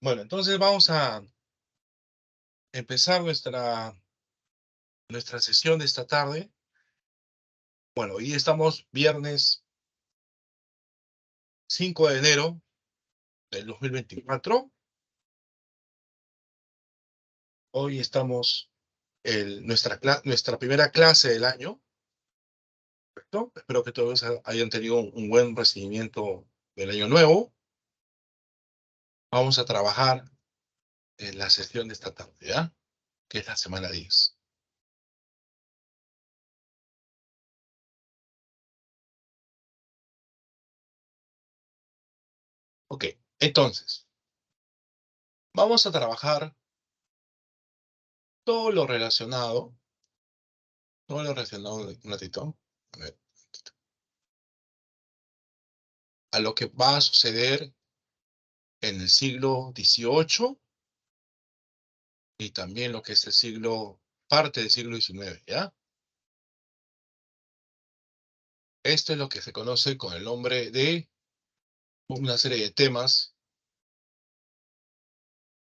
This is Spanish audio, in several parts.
Bueno, entonces vamos a empezar nuestra sesión de esta tarde. Bueno, hoy estamos viernes 5 de enero del 2024. Hoy estamos en nuestra primera clase del año, ¿correcto? Espero que todos hayan tenido un buen recibimiento del año nuevo. Vamos a trabajar en la sesión de esta tarde, ¿ya? Que es la semana 10. Ok, entonces, vamos a trabajar todo lo relacionado, un ratito, a ver, a lo que va a suceder en el siglo XVIII y también lo que es parte del siglo XIX, ¿ya? Esto es lo que se conoce con el nombre de una serie de temas.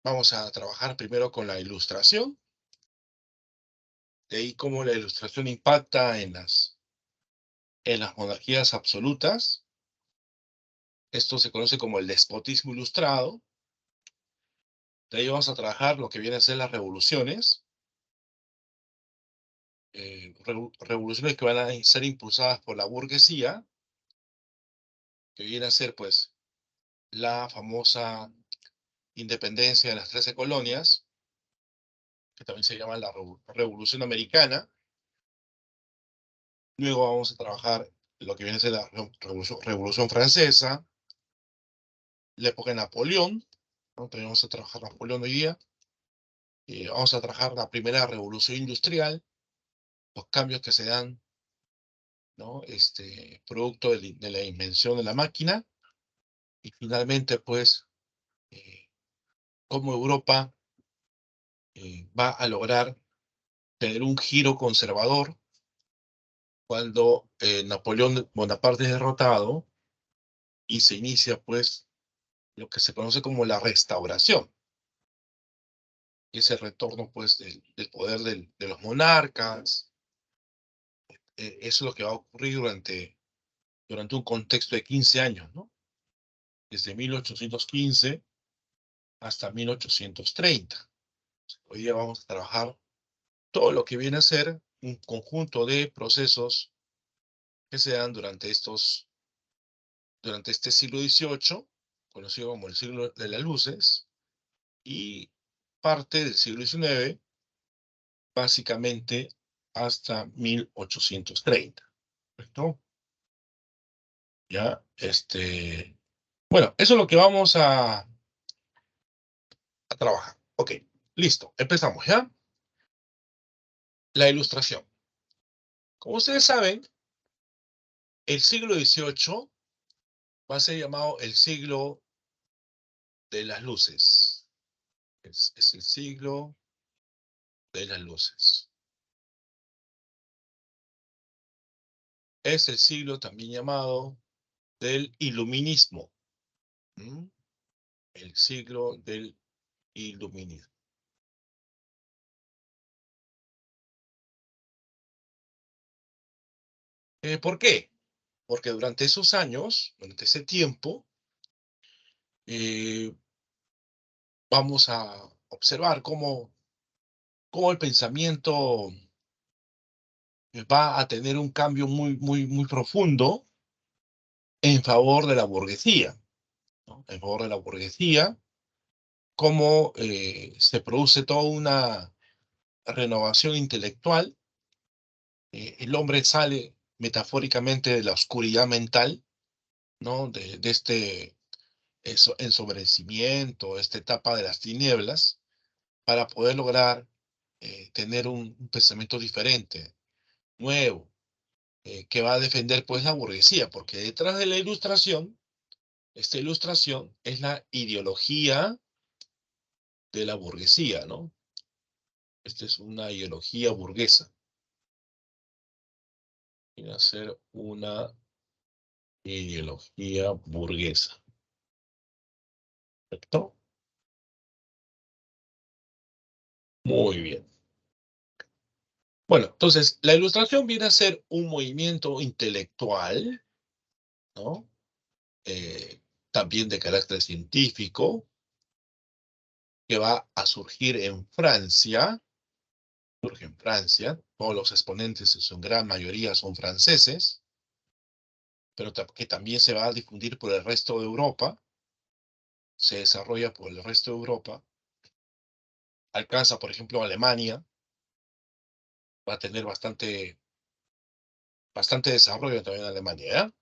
Vamos a trabajar primero con la ilustración, de ahí cómo la ilustración impacta en las monarquías absolutas. Esto se conoce como el despotismo ilustrado. De ahí vamos a trabajar lo que viene a ser las revoluciones, revoluciones que van a ser impulsadas por la burguesía, que viene a ser pues la famosa independencia de las 13 colonias, que también se llama la Revolución Americana. Luego vamos a trabajar lo que viene a ser la Revolución Francesa, la época de Napoleón, ¿no? También vamos a trabajar Napoleón hoy día. Vamos a trabajar la primera revolución industrial, los cambios que se dan, ¿no? Producto de la invención de la máquina. Y finalmente, pues, eh, cómo Europa va a lograr tener un giro conservador cuando Napoleón Bonaparte es derrotado y se inicia, pues, lo que se conoce como la restauración, ese retorno, pues, del poder de los monarcas. Eso es lo que va a ocurrir durante un contexto de 15 años, ¿no? Desde 1815 hasta 1830. Hoy día vamos a trabajar todo lo que viene a ser un conjunto de procesos que se dan durante este siglo XVIII, conocido como el siglo de las luces, y parte del siglo XIX, básicamente hasta 1830. ¿Correcto? Ya, bueno, eso es lo que vamos a trabajar. Ok, listo, empezamos, ¿ya? La ilustración. Como ustedes saben, el siglo XVIII va a ser llamado el siglo de las luces. Es el siglo de las luces. Es el siglo también llamado del iluminismo. ¿Mm? El siglo del iluminismo. ¿Por qué? Porque durante esos años, durante ese tiempo, eh, vamos a observar cómo el pensamiento va a tener un cambio muy, muy, muy profundo en favor de la burguesía, ¿no? En favor de la burguesía, cómo se produce toda una renovación intelectual. El hombre sale metafóricamente de la oscuridad mental, ¿no? De este ensombrecimiento, esta etapa de las tinieblas, para poder lograr tener un pensamiento diferente, nuevo, que va a defender pues la burguesía, porque detrás de la ilustración, esta ilustración es la ideología de la burguesía, ¿no? Esta es una ideología burguesa. Viene a ser una ideología burguesa. ¿Correcto? Muy bien. Bueno, entonces, la Ilustración viene a ser un movimiento intelectual, ¿no? Eh, también de carácter científico, que va a surgir en Francia, surge en Francia, todos los exponentes en su gran mayoría son franceses, pero que también se va a difundir por el resto de Europa, se desarrolla por el resto de Europa, alcanza, por ejemplo, Alemania, va a tener bastante desarrollo también en Alemania, ¿ya?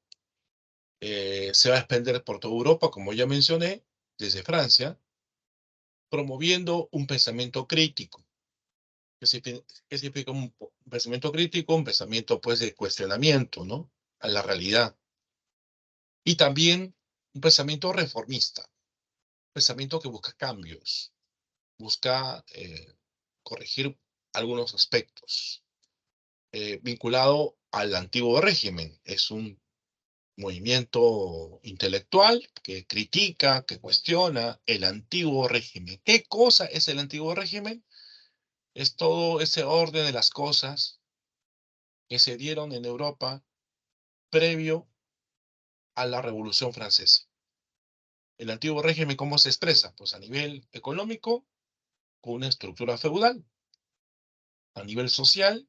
Se va a extender por toda Europa, como ya mencioné, desde Francia, promoviendo un pensamiento crítico. ¿Qué significa un pensamiento crítico? Un pensamiento, pues, de cuestionamiento, ¿no? A la realidad. Y también un pensamiento reformista, un pensamiento que busca cambios, busca corregir algunos aspectos, vinculado al antiguo régimen. Es un movimiento intelectual que critica, que cuestiona el antiguo régimen. ¿Qué cosa es el antiguo régimen? Es todo ese orden de las cosas que se dieron en Europa previo a la Revolución Francesa. El antiguo régimen, ¿cómo se expresa? Pues a nivel económico, con una estructura feudal; a nivel social,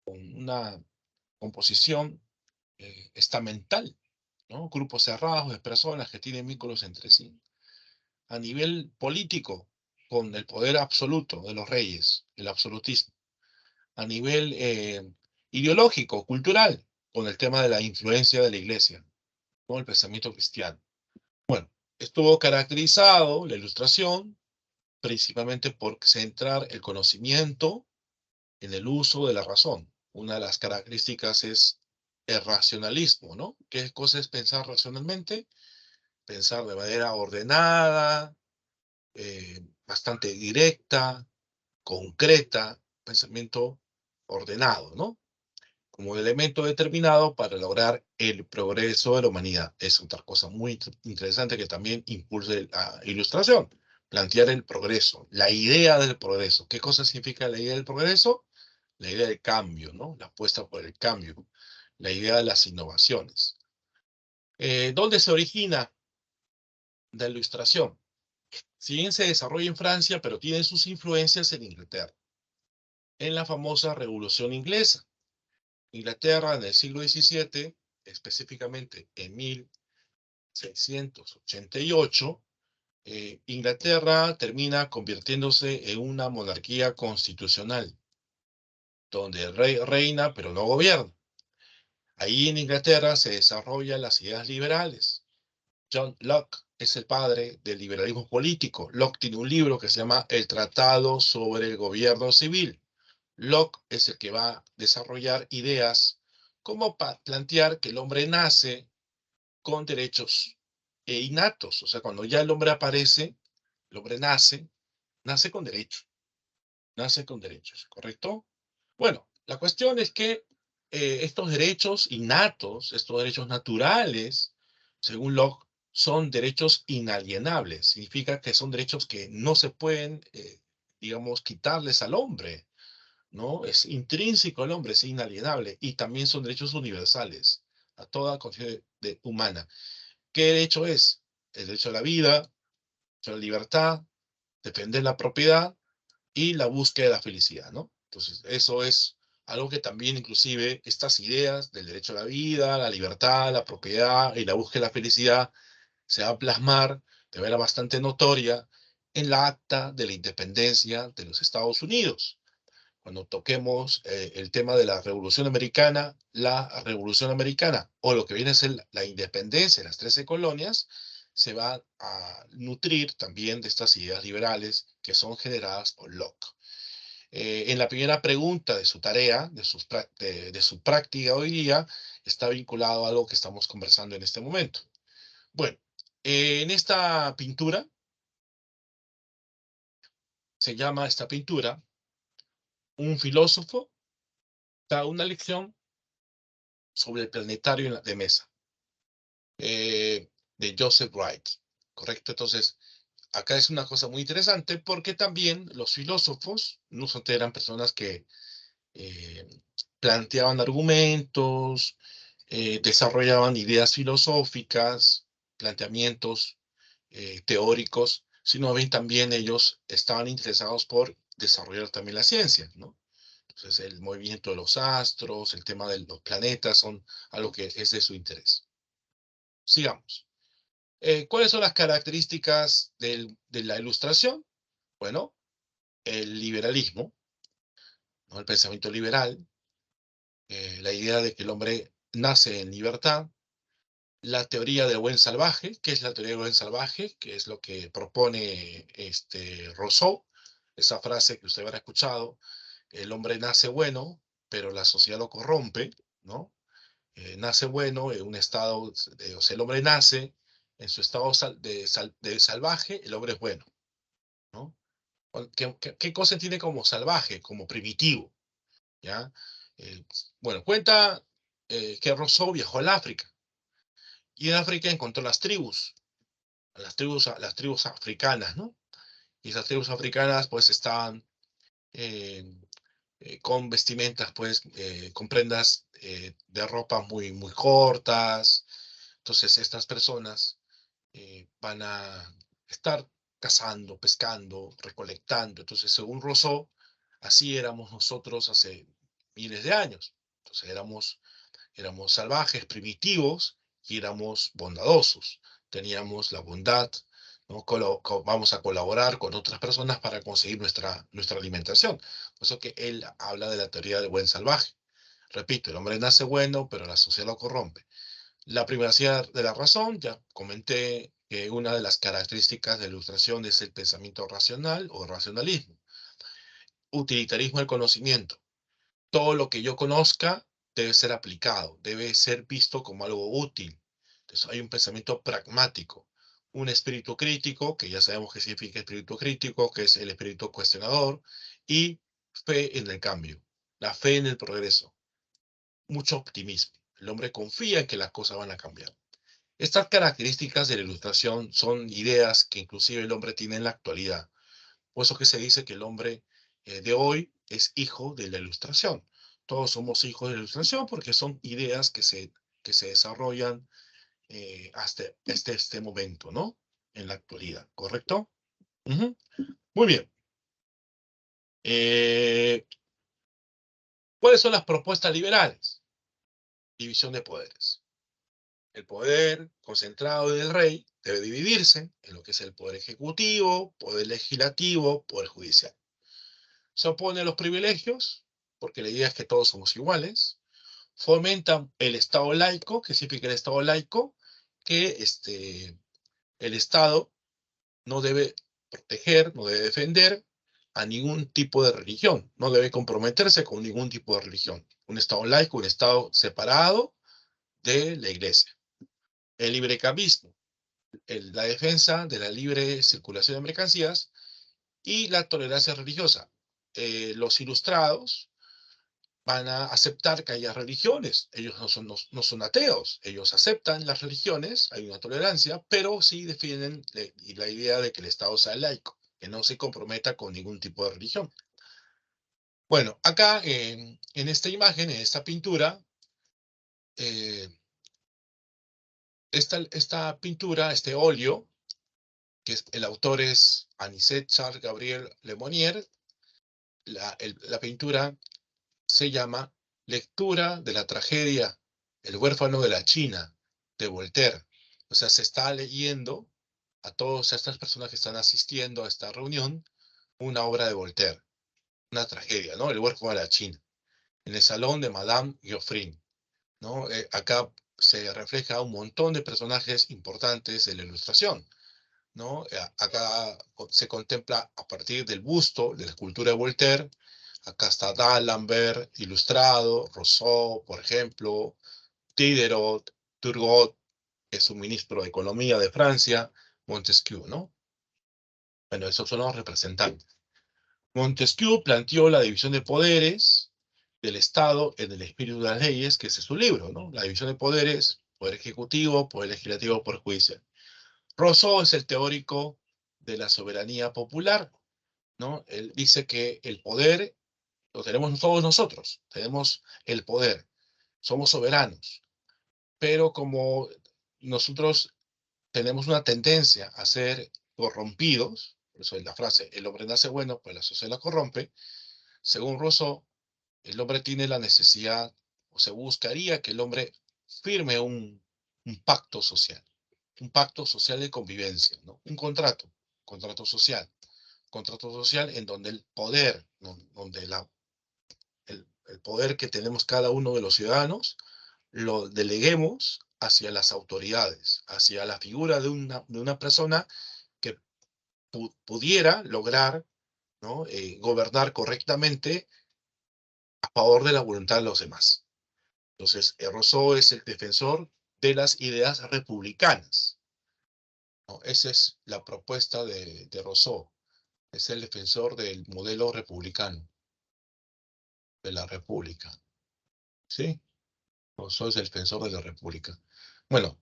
con una composición estamental, ¿no? Grupos cerrados de personas que tienen vínculos entre sí; a nivel político, con el poder absoluto de los reyes, el absolutismo; a nivel ideológico, cultural, con el tema de la influencia de la iglesia, con el pensamiento cristiano. Bueno, estuvo caracterizado la Ilustración principalmente por centrar el conocimiento en el uso de la razón. Una de las características es el racionalismo, ¿no? ¿Qué cosa es pensar racionalmente? Pensar de manera ordenada, bastante directa, concreta, pensamiento ordenado, ¿no? Como elemento determinado para lograr el progreso de la humanidad. Es otra cosa muy interesante que también impulsa la Ilustración. Plantear el progreso, la idea del progreso. ¿Qué cosa significa la idea del progreso? La idea del cambio, ¿no? La apuesta por el cambio, la idea de las innovaciones. ¿Dónde se origina la Ilustración? Si bien se desarrolla en Francia, pero tiene sus influencias en Inglaterra, en la famosa Revolución Inglesa. Inglaterra en el siglo XVII, específicamente en 1688, Inglaterra termina convirtiéndose en una monarquía constitucional, donde el rey reina pero no gobierna. Ahí en Inglaterra se desarrollan las ideas liberales. John Locke es el padre del liberalismo político. Locke tiene un libro que se llama El Tratado sobre el Gobierno Civil. Locke es el que va a desarrollar ideas como plantear que el hombre nace con derechos innatos. O sea, cuando ya el hombre aparece, el hombre nace con derechos. Nace con derechos, ¿correcto? Bueno, la cuestión es que estos derechos innatos, estos derechos naturales, según Locke, son derechos inalienables. Significa que son derechos que no se pueden, digamos, quitarles al hombre, ¿no? Es intrínseco al hombre, es inalienable. Y también son derechos universales a toda conciencia humana. ¿Qué derecho es? El derecho a la vida, el derecho a la libertad, defender la propiedad y la búsqueda de la felicidad, ¿no? Entonces, eso es algo que también inclusive estas ideas del derecho a la vida, la libertad, la propiedad y la búsqueda de la felicidad se va a plasmar de manera bastante notoria en la Acta de la Independencia de los Estados Unidos. Cuando toquemos el tema de la Revolución Americana, o lo que viene a ser la independencia de las 13 colonias, se va a nutrir también de estas ideas liberales que son generadas por Locke. En la primera pregunta de su tarea, de su práctica hoy día, está vinculado a algo que estamos conversando en este momento. Bueno, en esta pintura, se llama esta pintura, un filósofo da una lección sobre el planetario de mesa, de Joseph Wright, ¿correcto? Entonces, acá es una cosa muy interesante porque también los filósofos no solo eran personas que eh, planteaban argumentos, desarrollaban ideas filosóficas, planteamientos teóricos, sino bien también ellos estaban interesados por desarrollar también la ciencia, ¿no? Entonces, el movimiento de los astros, el tema de los planetas son algo que es de su interés. Sigamos. ¿Cuáles son las características de la ilustración? Bueno, el liberalismo, ¿no? El pensamiento liberal, la idea de que el hombre nace en libertad, la teoría del buen salvaje. ¿Qué es la teoría del buen salvaje? Que es lo que propone Rousseau, esa frase que usted habrá escuchado: el hombre nace bueno, pero la sociedad lo corrompe, ¿no? Nace bueno en un estado, o sea, el hombre nace en su estado de salvaje, el hombre es bueno, ¿no? ¿Qué cosa entiende como salvaje, como primitivo? ¿Ya? Eh, bueno, cuenta que Rousseau viajó al África y en África encontró las tribus africanas, ¿no? Y esas tribus africanas pues estaban eh, con vestimentas, pues, con prendas de ropa muy, muy cortas. Entonces estas personas van a estar cazando, pescando, recolectando. Entonces, según Rousseau, así éramos nosotros hace miles de años. Entonces éramos salvajes, primitivos, y éramos bondadosos. Teníamos la bondad, ¿no? Vamos a colaborar con otras personas para conseguir nuestra alimentación. Por eso que él habla de la teoría del buen salvaje. Repito, el hombre nace bueno, pero la sociedad lo corrompe. La privacidad de la razón, ya comenté que una de las características de la ilustración es el pensamiento racional o racionalismo. Utilitarismo del conocimiento. Todo lo que yo conozca debe ser aplicado, debe ser visto como algo útil. Entonces hay un pensamiento pragmático, un espíritu crítico, que ya sabemos qué significa espíritu crítico, que es el espíritu cuestionador, y fe en el cambio, la fe en el progreso, mucho optimismo. El hombre confía en que las cosas van a cambiar. Estas características de la ilustración son ideas que inclusive el hombre tiene en la actualidad. Por eso que se dice que el hombre de hoy es hijo de la ilustración. Todos somos hijos de la ilustración porque son ideas que se desarrollan hasta este momento, ¿no? En la actualidad, ¿correcto? Ujú. Muy bien. Eh, ¿Cuáles son las propuestas liberales? División de poderes. El poder concentrado del rey debe dividirse en lo que es el poder ejecutivo, poder legislativo, poder judicial. Se opone a los privilegios, porque la idea es que todos somos iguales. Fomentan el Estado laico. ¿Qué significa el Estado laico? Que el Estado no debe proteger, no debe defender a ningún tipo de religión, no debe comprometerse con ningún tipo de religión. Un Estado laico, un Estado separado de la Iglesia. El librecambismo, la defensa de la libre circulación de mercancías y la tolerancia religiosa. Los ilustrados van a aceptar que haya religiones. Ellos no son ateos, ellos aceptan las religiones, hay una tolerancia, pero sí defienden la idea de que el Estado sea laico, que no se comprometa con ningún tipo de religión. Bueno, acá en esta imagen, en esta pintura, eh, esta pintura, este óleo, que el autor es Anicet Charles Gabriel Lemonnier, la pintura se llama Lectura de la tragedia El huérfano de la China, de Voltaire. O sea, se está leyendo a todas estas personas que están asistiendo a esta reunión una obra de Voltaire, una tragedia, ¿no? El huérfano de la China, en el salón de Madame Geoffrin, ¿no? Acá se refleja un montón de personajes importantes de la ilustración, ¿no? Acá se contempla a partir del busto de la escultura de Voltaire. Acá está D'Alembert ilustrado, Rousseau, por ejemplo, Diderot, Turgot, que es un ministro de Economía de Francia, Montesquieu, ¿no? Bueno, esos son los representantes. Montesquieu planteó la división de poderes del Estado en el espíritu de las leyes, que ese es su libro, ¿no? La división de poderes, poder ejecutivo, poder legislativo, poder judicial. Rousseau es el teórico de la soberanía popular, ¿no? Él dice que el poder lo tenemos todos nosotros, tenemos el poder, somos soberanos, pero como nosotros tenemos una tendencia a ser corrompidos, por eso es la frase, el hombre nace bueno, pues la sociedad la corrompe, según Rousseau, el hombre tiene la necesidad, o se buscaría que el hombre firme un pacto social de convivencia, ¿no? Contrato social en donde el poder, donde el poder que tenemos cada uno de los ciudadanos, lo deleguemos hacia las autoridades, hacia la figura de una persona que pudiera lograr, ¿no? Gobernar correctamente a favor de la voluntad de los demás. Entonces, Rousseau es el defensor de las ideas republicanas, ¿no? Esa es la propuesta de Rousseau. Es el defensor del modelo republicano, de la república. ¿Sí? Rousseau es el defensor de la república. Bueno,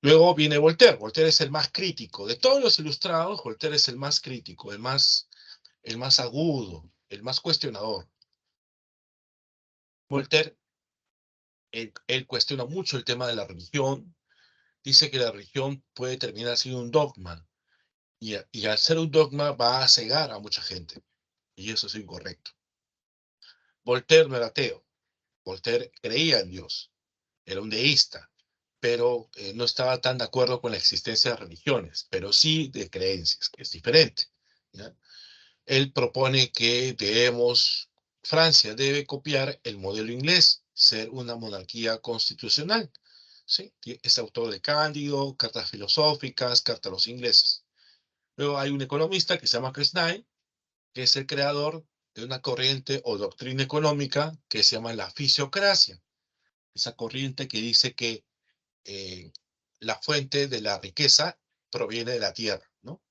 luego viene Voltaire. Voltaire es el más crítico. De todos los ilustrados, Voltaire es el más crítico, el más agudo, el más cuestionador. Voltaire, él cuestiona mucho el tema de la religión. Dice que la religión puede terminar siendo un dogma. Y al ser un dogma va a cegar a mucha gente. Y eso es incorrecto. Voltaire no era ateo. Voltaire creía en Dios. Era un deísta. Pero no estaba tan de acuerdo con la existencia de religiones, pero sí de creencias, que es diferente, ¿ya? Él propone que Francia debe copiar el modelo inglés, ser una monarquía constitucional. ¿Sí? Es autor de Cándido, Cartas filosóficas, Carta a los ingleses. Luego hay un economista que se llama Chris Nye, que es el creador de una corriente o doctrina económica que se llama la fisiocracia. Esa corriente que dice que eh, la fuente de la riqueza proviene de la tierra, ¿no?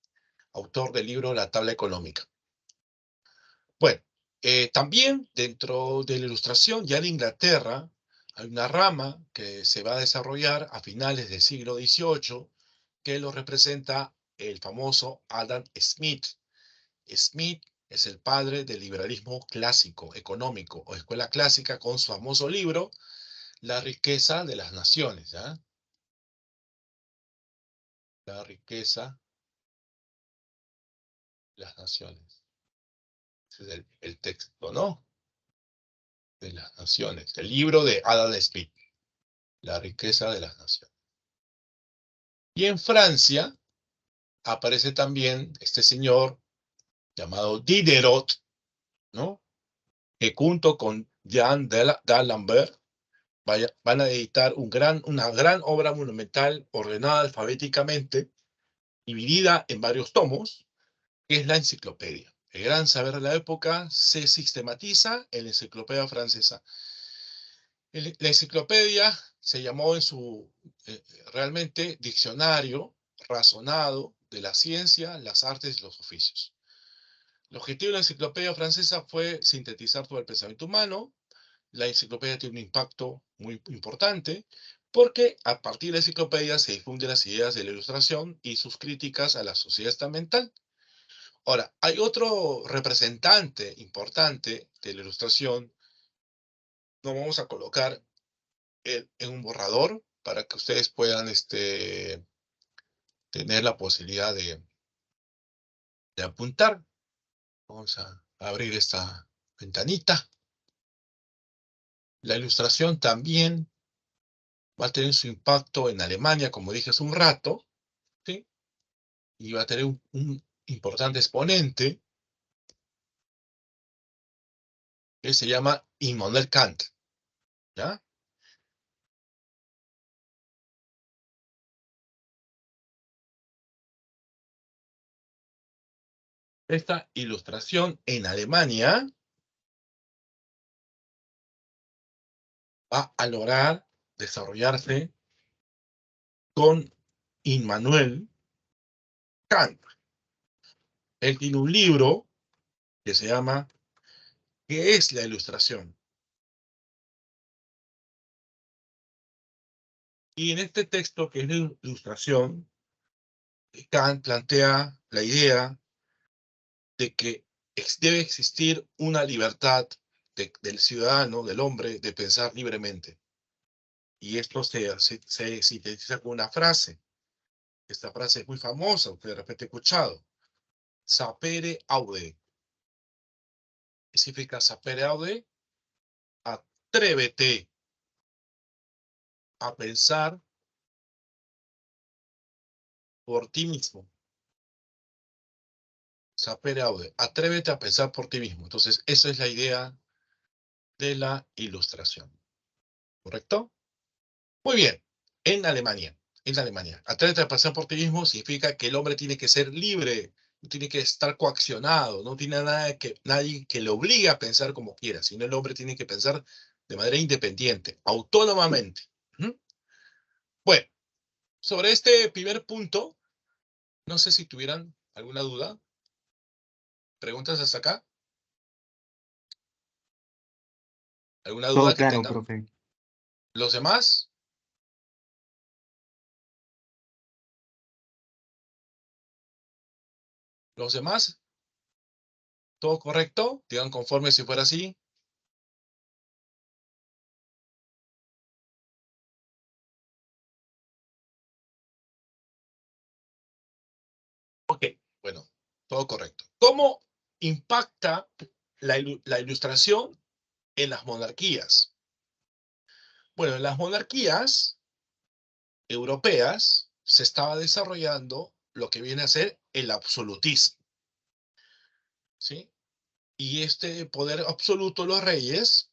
Autor del libro La tabla económica. Bueno, también dentro de la ilustración, ya en Inglaterra, hay una rama que se va a desarrollar a finales del siglo XVIII, que lo representa el famoso Adam Smith. Smith es el padre del liberalismo clásico, económico o escuela clásica, con su famoso libro, La riqueza de las naciones, ¿ya? La riqueza de las naciones. Ese es el texto, ¿no? De las naciones. El libro de Adam Smith, La riqueza de las naciones. Y en Francia aparece también este señor llamado Diderot, ¿no? Que junto con Jean d'Alembert van a editar una gran obra monumental ordenada alfabéticamente, dividida en varios tomos, que es la enciclopedia. El gran saber de la época se sistematiza en la enciclopedia francesa. La enciclopedia se llamó realmente diccionario razonado de la ciencia, las artes y los oficios. El objetivo de la enciclopedia francesa fue sintetizar todo el pensamiento humano. La enciclopedia tiene un impacto muy importante porque a partir de la enciclopedia se difunden las ideas de la ilustración y sus críticas a la sociedad estamental. Ahora, hay otro representante importante de la ilustración. Lo vamos a colocar en un borrador para que ustedes puedan tener la posibilidad de apuntar. Vamos a abrir esta ventanita. La ilustración también va a tener su impacto en Alemania, como dije hace un rato, ¿sí? Y va a tener un importante exponente que se llama Immanuel Kant, ¿ya? Esta ilustración en Alemania va a lograr desarrollarse con Immanuel Kant. Él tiene un libro que se llama ¿Qué es la ilustración? Y en este texto, que es la ilustración, Kant plantea la idea de que debe existir una libertad del ciudadano, del hombre, de pensar libremente. Y esto se sintetiza con una frase. Esta frase es muy famosa, usted de repente ha escuchado. Sapere aude. ¿Qué significa sapere aude? Atrévete a pensar por ti mismo. Sapere aude. Atrévete a pensar por ti mismo. Entonces, esa es la idea de la ilustración. ¿Correcto? Muy bien. En Alemania. En Alemania. Atrévete a pensar por ti mismo significa que el hombre tiene que ser libre, no tiene que estar coaccionado, no tiene nadie que le obligue a pensar como quiera, sino el hombre tiene que pensar de manera independiente, autónomamente. ¿Mm? Bueno, sobre este primer punto, no sé si tuvieran alguna duda. ¿Preguntas hasta acá? ¿Alguna Todo duda que claro, tengan? profe. ¿Los demás? ¿Los demás? ¿Todo correcto? Digan conforme si fuera así. Ok, bueno, todo correcto. ¿Cómo impacta la ilustración en las monarquías? Bueno, en las monarquías europeas se estaba desarrollando lo que viene a ser el absolutismo, ¿sí? Y este poder absoluto, los reyes,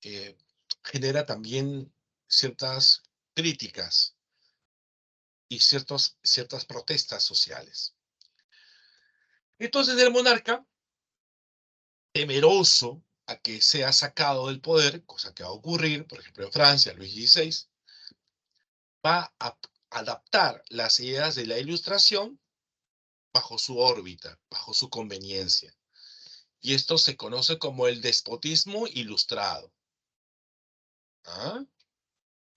eh, genera también ciertas críticas y ciertas protestas sociales. Entonces el monarca, temeroso a que sea sacado del poder, cosa que va a ocurrir, por ejemplo en Francia, Luis XVI, va a adaptar las ideas de la ilustración bajo su órbita, bajo su conveniencia. Y esto se conoce como el despotismo ilustrado. ¿Ah?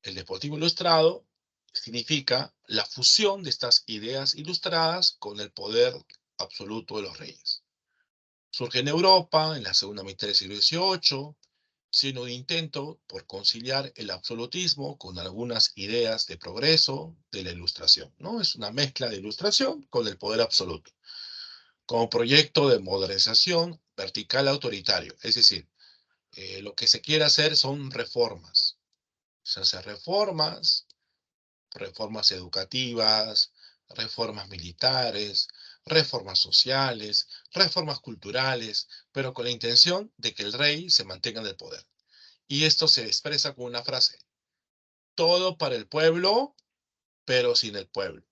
El despotismo ilustrado significa la fusión de estas ideas ilustradas con el poder absoluto de los reyes. Surge en Europa en la segunda mitad del siglo XVIII, siendo un intento por conciliar el absolutismo con algunas ideas de progreso de la ilustración, ¿no? Es una mezcla de ilustración con el poder absoluto, como proyecto de modernización vertical autoritario. Es decir, lo que se quiere hacer son reformas. Se hacen reformas educativas, reformas militares, reformas sociales, reformas culturales, pero con la intención de que el rey se mantenga en el poder. Y esto se expresa con una frase: todo para el pueblo, pero sin el pueblo.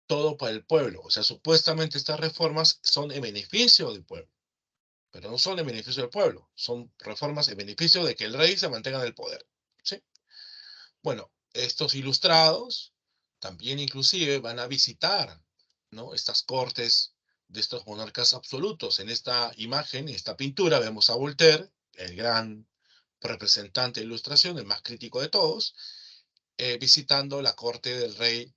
Todo para el pueblo. O sea, supuestamente estas reformas son en beneficio del pueblo, pero no son en beneficio del pueblo. Son reformas en beneficio de que el rey se mantenga en el poder. ¿Sí? Bueno, estos ilustrados también inclusive van a visitar, ¿no?, estas cortes de estos monarcas absolutos. En esta imagen, en esta pintura, vemos a Voltaire, el gran representante de ilustración, el más crítico de todos, visitando la corte del rey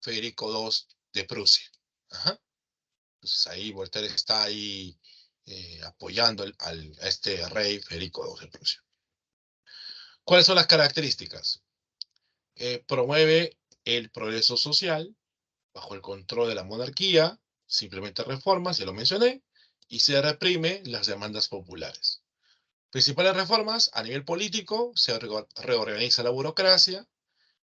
Federico II de Prusia. Ajá. Entonces ahí Voltaire está ahí apoyando a este rey Federico II de Prusia. ¿Cuáles son las características? Promueve el progreso social bajo el control de la monarquía, simplemente reformas, ya lo mencioné, y se reprime las demandas populares. Principales reformas: a nivel político, se reorganiza la burocracia;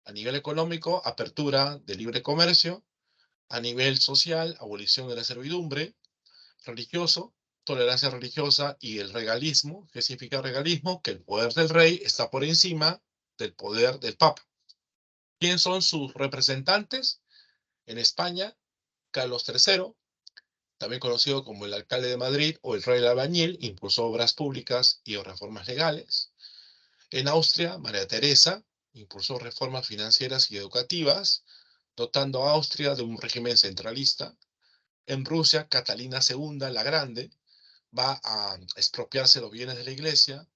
a nivel económico, apertura de libre comercio; a nivel social, abolición de la servidumbre; religioso, tolerancia religiosa y el regalismo. ¿Qué significa regalismo? Que el poder del rey está por encima del poder del papa. ¿Quién son sus representantes? En España, Carlos III, también conocido como el alcalde de Madrid o el rey del albañil, impulsó obras públicas y reformas legales. En Austria, María Teresa impulsó reformas financieras y educativas, dotando a Austria de un régimen centralista. En Rusia, Catalina II, la Grande, va a expropiarse los bienes de la iglesia,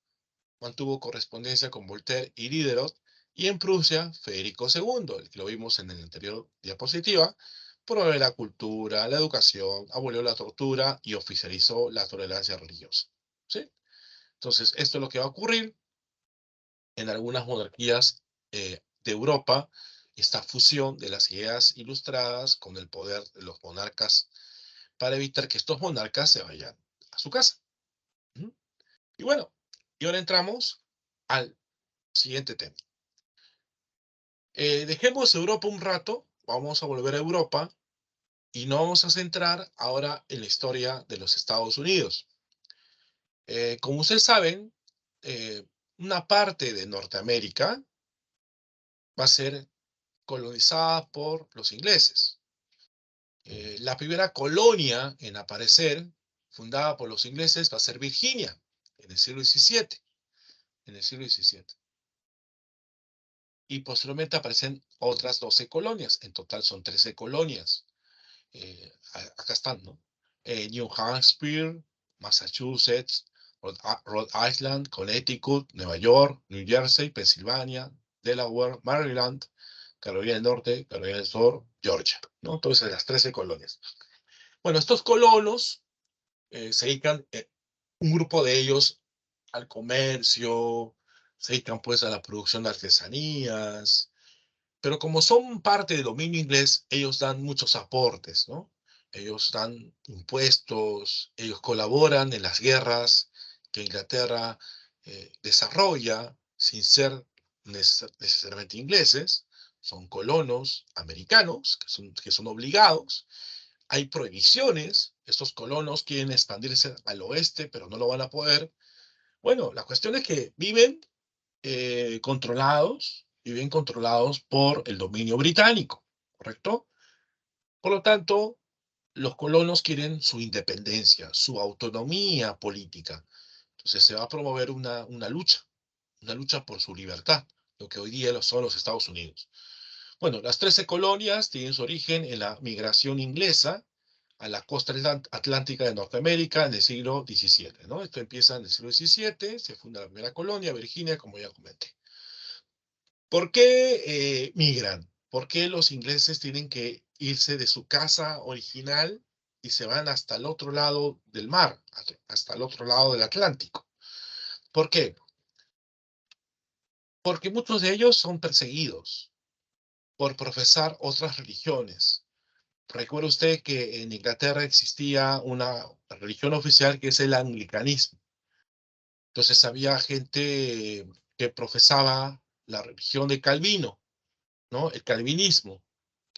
mantuvo correspondencia con Voltaire y Diderot. Y en Prusia, Federico II, el que lo vimos en la anterior diapositiva, promueve la cultura, la educación, abolió la tortura y oficializó la tolerancia religiosa. ¿Sí? Entonces, esto es lo que va a ocurrir en algunas monarquías de Europa, esta fusión de las ideas ilustradas con el poder de los monarcas para evitar que estos monarcas se vayan a su casa. ¿Mm? Y bueno, y ahora entramos al siguiente tema. Dejemos Europa un rato, vamos a volver a Europa y nos vamos a centrar ahora en la historia de los Estados Unidos. Como ustedes saben, una parte de Norteamérica va a ser colonizada por los ingleses. La primera colonia en aparecer, fundada por los ingleses, va a ser Virginia, en el siglo XVII. En el siglo XVII. Y posteriormente aparecen otras 12 colonias. En total son 13 colonias. Acá están, ¿no? New Hampshire, Massachusetts, Rhode Island, Connecticut, Nueva York, New Jersey, Pensilvania, Delaware, Maryland, Carolina del Norte, Carolina del Sur, Georgia, ¿no? Entonces, las 13 colonias. Bueno, estos colonos se dedican, un grupo de ellos, al comercio, se dedican pues a la producción de artesanías, pero como son parte del dominio inglés, ellos dan muchos aportes, ¿no? Ellos dan impuestos, ellos colaboran en las guerras que Inglaterra desarrolla sin ser necesariamente ingleses, son colonos americanos que son obligados. Hay prohibiciones, estos colonos quieren expandirse al oeste, pero no lo van a poder. Bueno, la cuestión es que viven controlados por el dominio británico, ¿correcto? Por lo tanto, los colonos quieren su independencia, su autonomía política. Entonces se va a promover una lucha por su libertad, lo que hoy día lo son los Estados Unidos. Bueno, las 13 colonias tienen su origen en la migración inglesa a la costa atlántica de Norteamérica en el siglo XVII, ¿no? Esto empieza en el siglo XVII, se funda la primera colonia, Virginia, como ya comenté. ¿Por qué migran? ¿Por qué los ingleses tienen que irse de su casa original y se van hasta el otro lado del mar, hasta el otro lado del Atlántico? ¿Por qué? Porque muchos de ellos son perseguidos por profesar otras religiones. Recuerde usted que en Inglaterra existía una religión oficial que es el anglicanismo. Entonces había gente que profesaba la religión de Calvino, ¿no? El calvinismo,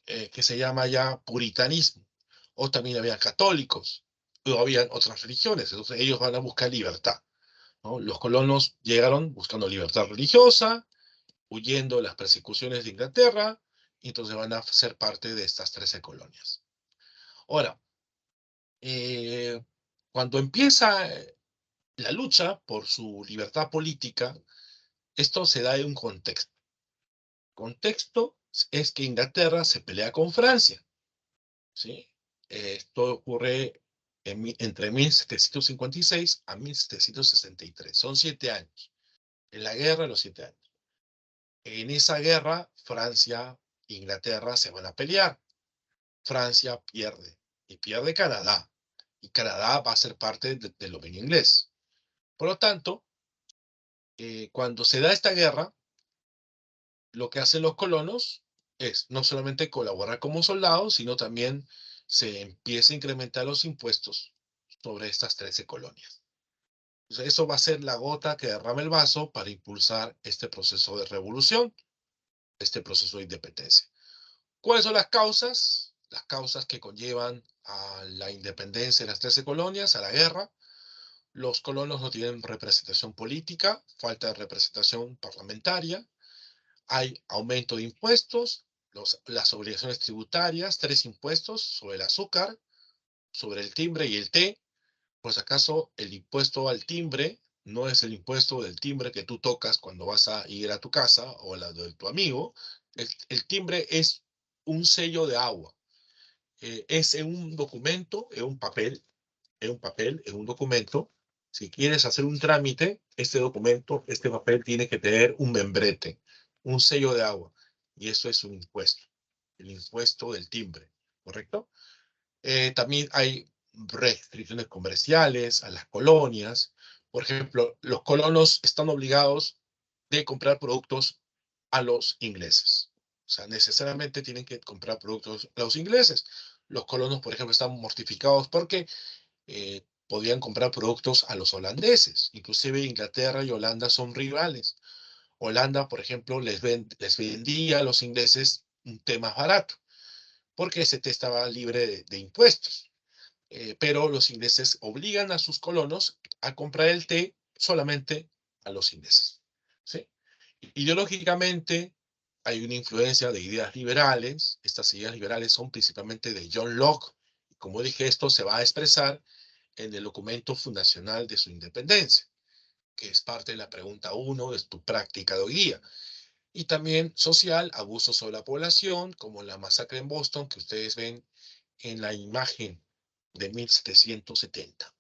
que se llama ya puritanismo. O también había católicos, o había otras religiones. Entonces ellos van a buscar libertad, ¿no? Los colonos llegaron buscando libertad religiosa, huyendo de las persecuciones de Inglaterra, y entonces van a ser parte de estas 13 colonias. Ahora, eh, cuando empieza la lucha por su libertad política, esto se da en un contexto. El contexto es que Inglaterra se pelea con Francia, ¿sí? Esto ocurre entre 1756 a 1763. Son 7 años. En la guerra de los 7 años. En esa guerra, Francia e Inglaterra se van a pelear. Francia pierde y pierde Canadá. Y Canadá va a ser parte del dominio inglés. Por lo tanto, cuando se da esta guerra, lo que hacen los colonos es no solamente colaborar como soldados, sino también se empieza a incrementar los impuestos sobre estas 13 colonias. Entonces, eso va a ser la gota que derrama el vaso para impulsar este proceso de revolución, este proceso de independencia. ¿Cuáles son las causas? Las causas que conllevan a la independencia de las 13 colonias, a la guerra. Los colonos no tienen representación política, falta de representación parlamentaria, hay aumento de impuestos, las obligaciones tributarias, 3 impuestos sobre el azúcar, sobre el timbre y el té. Por si acaso, el impuesto al timbre no es el impuesto del timbre que tú tocas cuando vas a ir a tu casa o a la de tu amigo. El timbre es un sello de agua. Es en un documento, en un documento. Si quieres hacer un trámite, este documento, este papel tiene que tener un membrete, un sello de agua. Y eso es un impuesto, el impuesto del timbre. ¿correcto? También hay restricciones comerciales a las colonias. Por ejemplo, los colonos están obligados de comprar productos a los ingleses. O sea, necesariamente tienen que comprar productos a los ingleses. Los colonos, por ejemplo, están mortificados porque podían comprar productos a los holandeses. Inclusive Inglaterra y Holanda son rivales. Holanda, por ejemplo, les vendía a los ingleses un té más barato, porque ese té estaba libre de impuestos. Pero los ingleses obligan a sus colonos a comprar el té solamente a los ingleses. ¿Sí? Ideológicamente hay una influencia de ideas liberales. Estas ideas liberales son principalmente de John Locke. Como dije, esto se va a expresar en el documento fundacional de su independencia, que es parte de la pregunta 1 de tu práctica de guía. Y también social, abuso sobre la población, como la masacre en Boston, que ustedes ven en la imagen de 1770.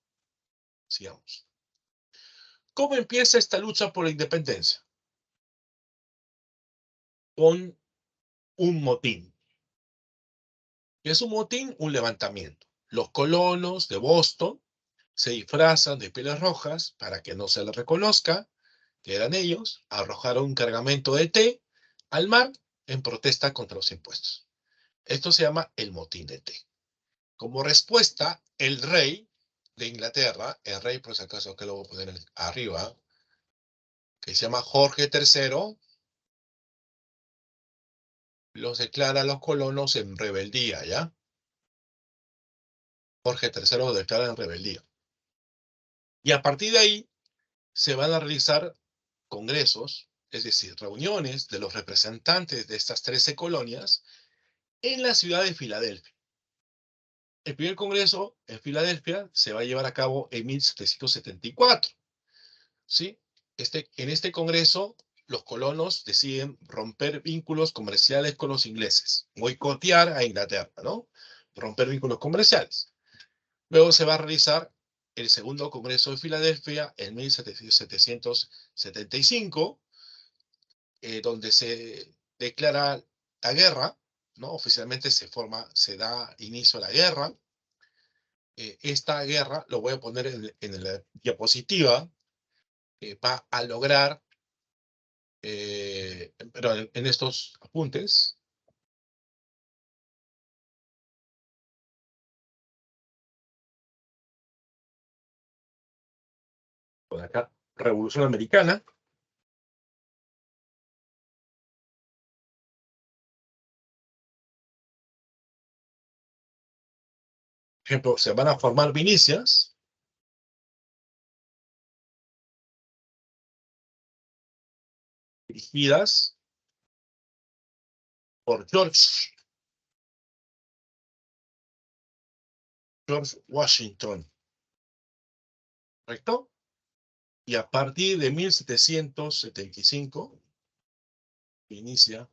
Sigamos. ¿Cómo empieza esta lucha por la independencia? Con un motín. ¿Qué es un motín? Un levantamiento. Los colonos de Boston se disfrazan de pieles rojas para que no se les reconozca que eran ellos, arrojaron un cargamento de té al mar en protesta contra los impuestos. Esto se llama el motín de té. Como respuesta, el rey de Inglaterra, el rey, por si acaso que lo voy a poner arriba, que se llama Jorge III, los declara a los colonos en rebeldía, ¿ya? Jorge III los declara en rebeldía. Y a partir de ahí se van a realizar congresos, es decir, reuniones de los representantes de estas 13 colonias en la ciudad de Filadelfia. El primer congreso en Filadelfia se va a llevar a cabo en 1774. ¿Sí? En este congreso, los colonos deciden romper vínculos comerciales con los ingleses, boicotear a Inglaterra, ¿no? Romper vínculos comerciales. Luego se va a realizar el segundo congreso de Filadelfia en 1775, donde se declara la guerra, ¿no? Oficialmente se da inicio a la guerra. Esta guerra, lo voy a poner en la diapositiva, va a lograr, pero en estos apuntes, por acá, Revolución Americana, por ejemplo, se van a formar milicias dirigidas por George Washington, ¿correcto? Y a partir de 1775 inicia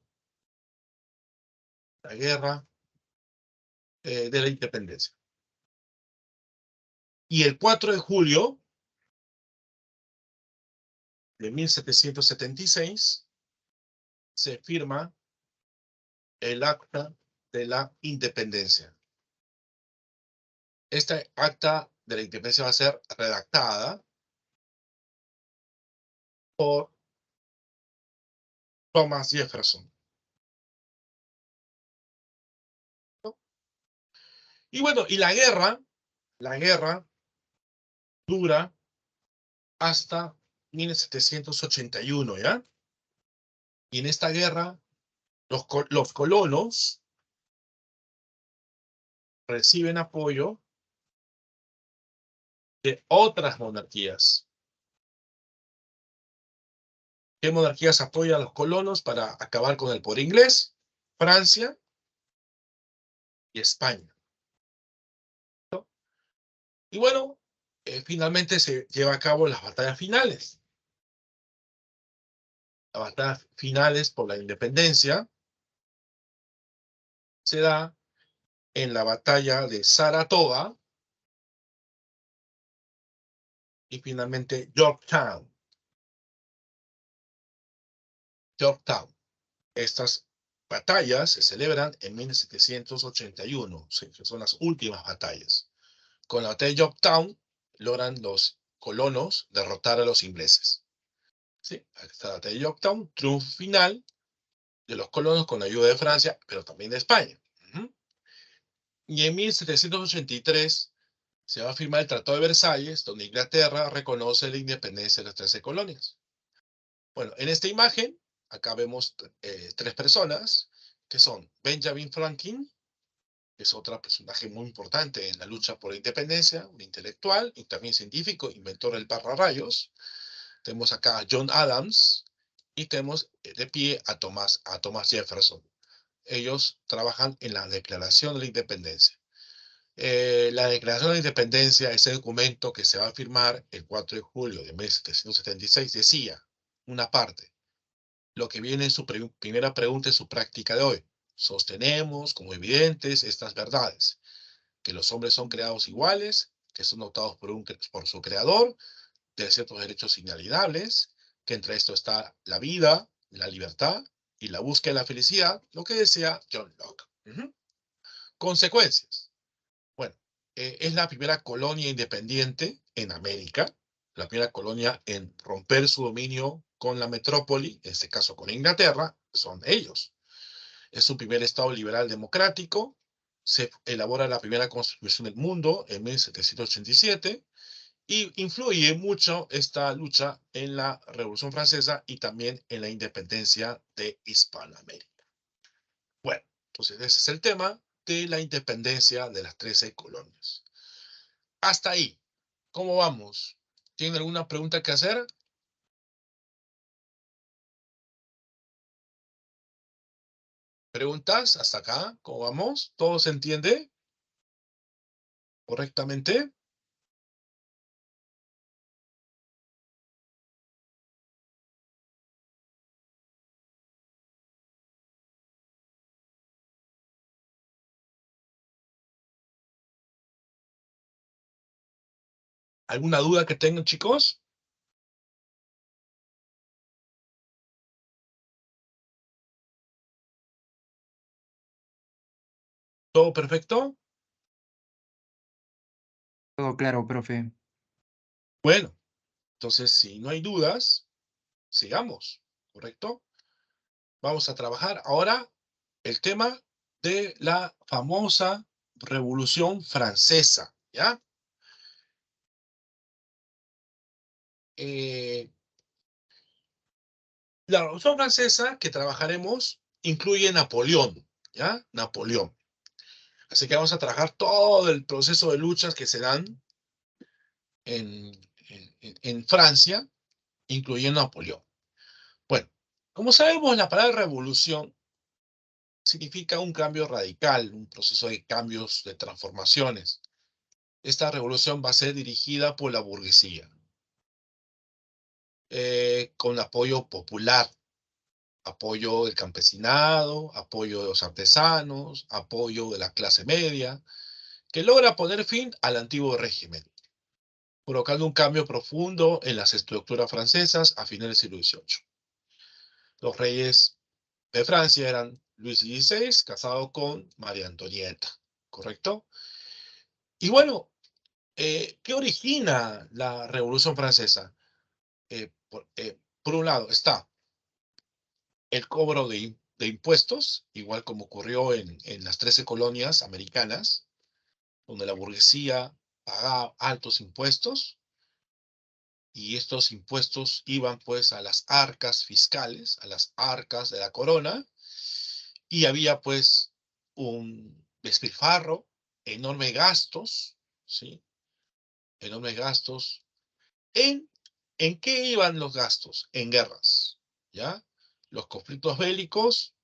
la guerra de la independencia. Y el 4 de julio de 1776 se firma el Acta de la Independencia. Esta Acta de la Independencia va a ser redactada por Thomas Jefferson. ¿No? Y bueno, y la guerra dura hasta 1781, ¿ya? Y en esta guerra, los colonos reciben apoyo de otras monarquías. ¿Qué monarquías apoyan a los colonos para acabar con el poder inglés? Francia y España. ¿No? Y bueno, finalmente se lleva a cabo las batallas finales. Las batallas finales por la independencia se da en la batalla de Saratoga y finalmente Yorktown. Yorktown. Estas batallas se celebran en 1781, sí, que son las últimas batallas. Con la batalla de Yorktown logran los colonos derrotar a los ingleses. ¿Sí? Aquí está la batalla de Yorktown, triunfo final de los colonos con la ayuda de Francia, pero también de España. Y en 1783 se va a firmar el Tratado de Versalles, donde Inglaterra reconoce la independencia de las 13 colonias. Bueno, en esta imagen, acá vemos tres personas, que son Benjamin Franklin, que es otro personaje muy importante en la lucha por la independencia, un intelectual y también científico, inventor del pararrayos. Tenemos acá a John Adams y tenemos de pie a Thomas Jefferson. Ellos trabajan en la Declaración de la Independencia. La Declaración de la Independencia, ese documento que se va a firmar el 4 de julio de 1776, decía, una parte, lo que viene en su primera pregunta y su práctica de hoy. Sostenemos como evidentes estas verdades, que los hombres son creados iguales, que son dotados por su creador, de ciertos derechos inalienables, que entre esto está la vida, la libertad y la búsqueda de la felicidad, lo que decía John Locke. Consecuencias. Bueno, es la primera colonia independiente en América, la primera colonia en romper su dominio con la metrópoli, en este caso con Inglaterra, son ellos. Es su primer Estado liberal democrático, se elabora la primera constitución del mundo en 1787 y influye mucho esta lucha en la Revolución Francesa y también en la independencia de Hispanoamérica. Bueno, entonces ese es el tema de la independencia de las 13 colonias. Hasta ahí. ¿Cómo vamos? ¿Tienen alguna pregunta que hacer? ¿Preguntas? ¿Hasta acá? ¿Cómo vamos? ¿Todo se entiende correctamente? ¿Alguna duda que tengan, chicos? ¿Todo perfecto? Todo claro, profe. Bueno, entonces si no hay dudas, sigamos, ¿correcto? Vamos a trabajar ahora el tema de la famosa Revolución Francesa, ¿ya? Eh, la Revolución Francesa que trabajaremos incluye Napoleón, ¿ya? Napoleón. Así que vamos a trabajar todo el proceso de luchas que se dan en, en Francia, incluyendo Napoleón. Bueno, como sabemos, la palabra revolución significa un cambio radical, un proceso de cambios, de transformaciones. Esta revolución va a ser dirigida por la burguesía, con apoyo popular, apoyo del campesinado, apoyo de los artesanos, apoyo de la clase media, que logra poner fin al antiguo régimen, provocando un cambio profundo en las estructuras francesas a finales del siglo XVIII. Los reyes de Francia eran Luis XVI, casado con María Antonieta, ¿correcto? Y bueno, ¿qué origina la Revolución Francesa? Por un lado está el cobro de impuestos, igual como ocurrió en las 13 colonias americanas, donde la burguesía pagaba altos impuestos y estos impuestos iban pues a las arcas fiscales, a las arcas de la corona, y había pues un despilfarro, enormes gastos, ¿sí? Enormes gastos. ¿En, ¿En qué iban los gastos? En guerras, ¿ya? Los conflictos bélicos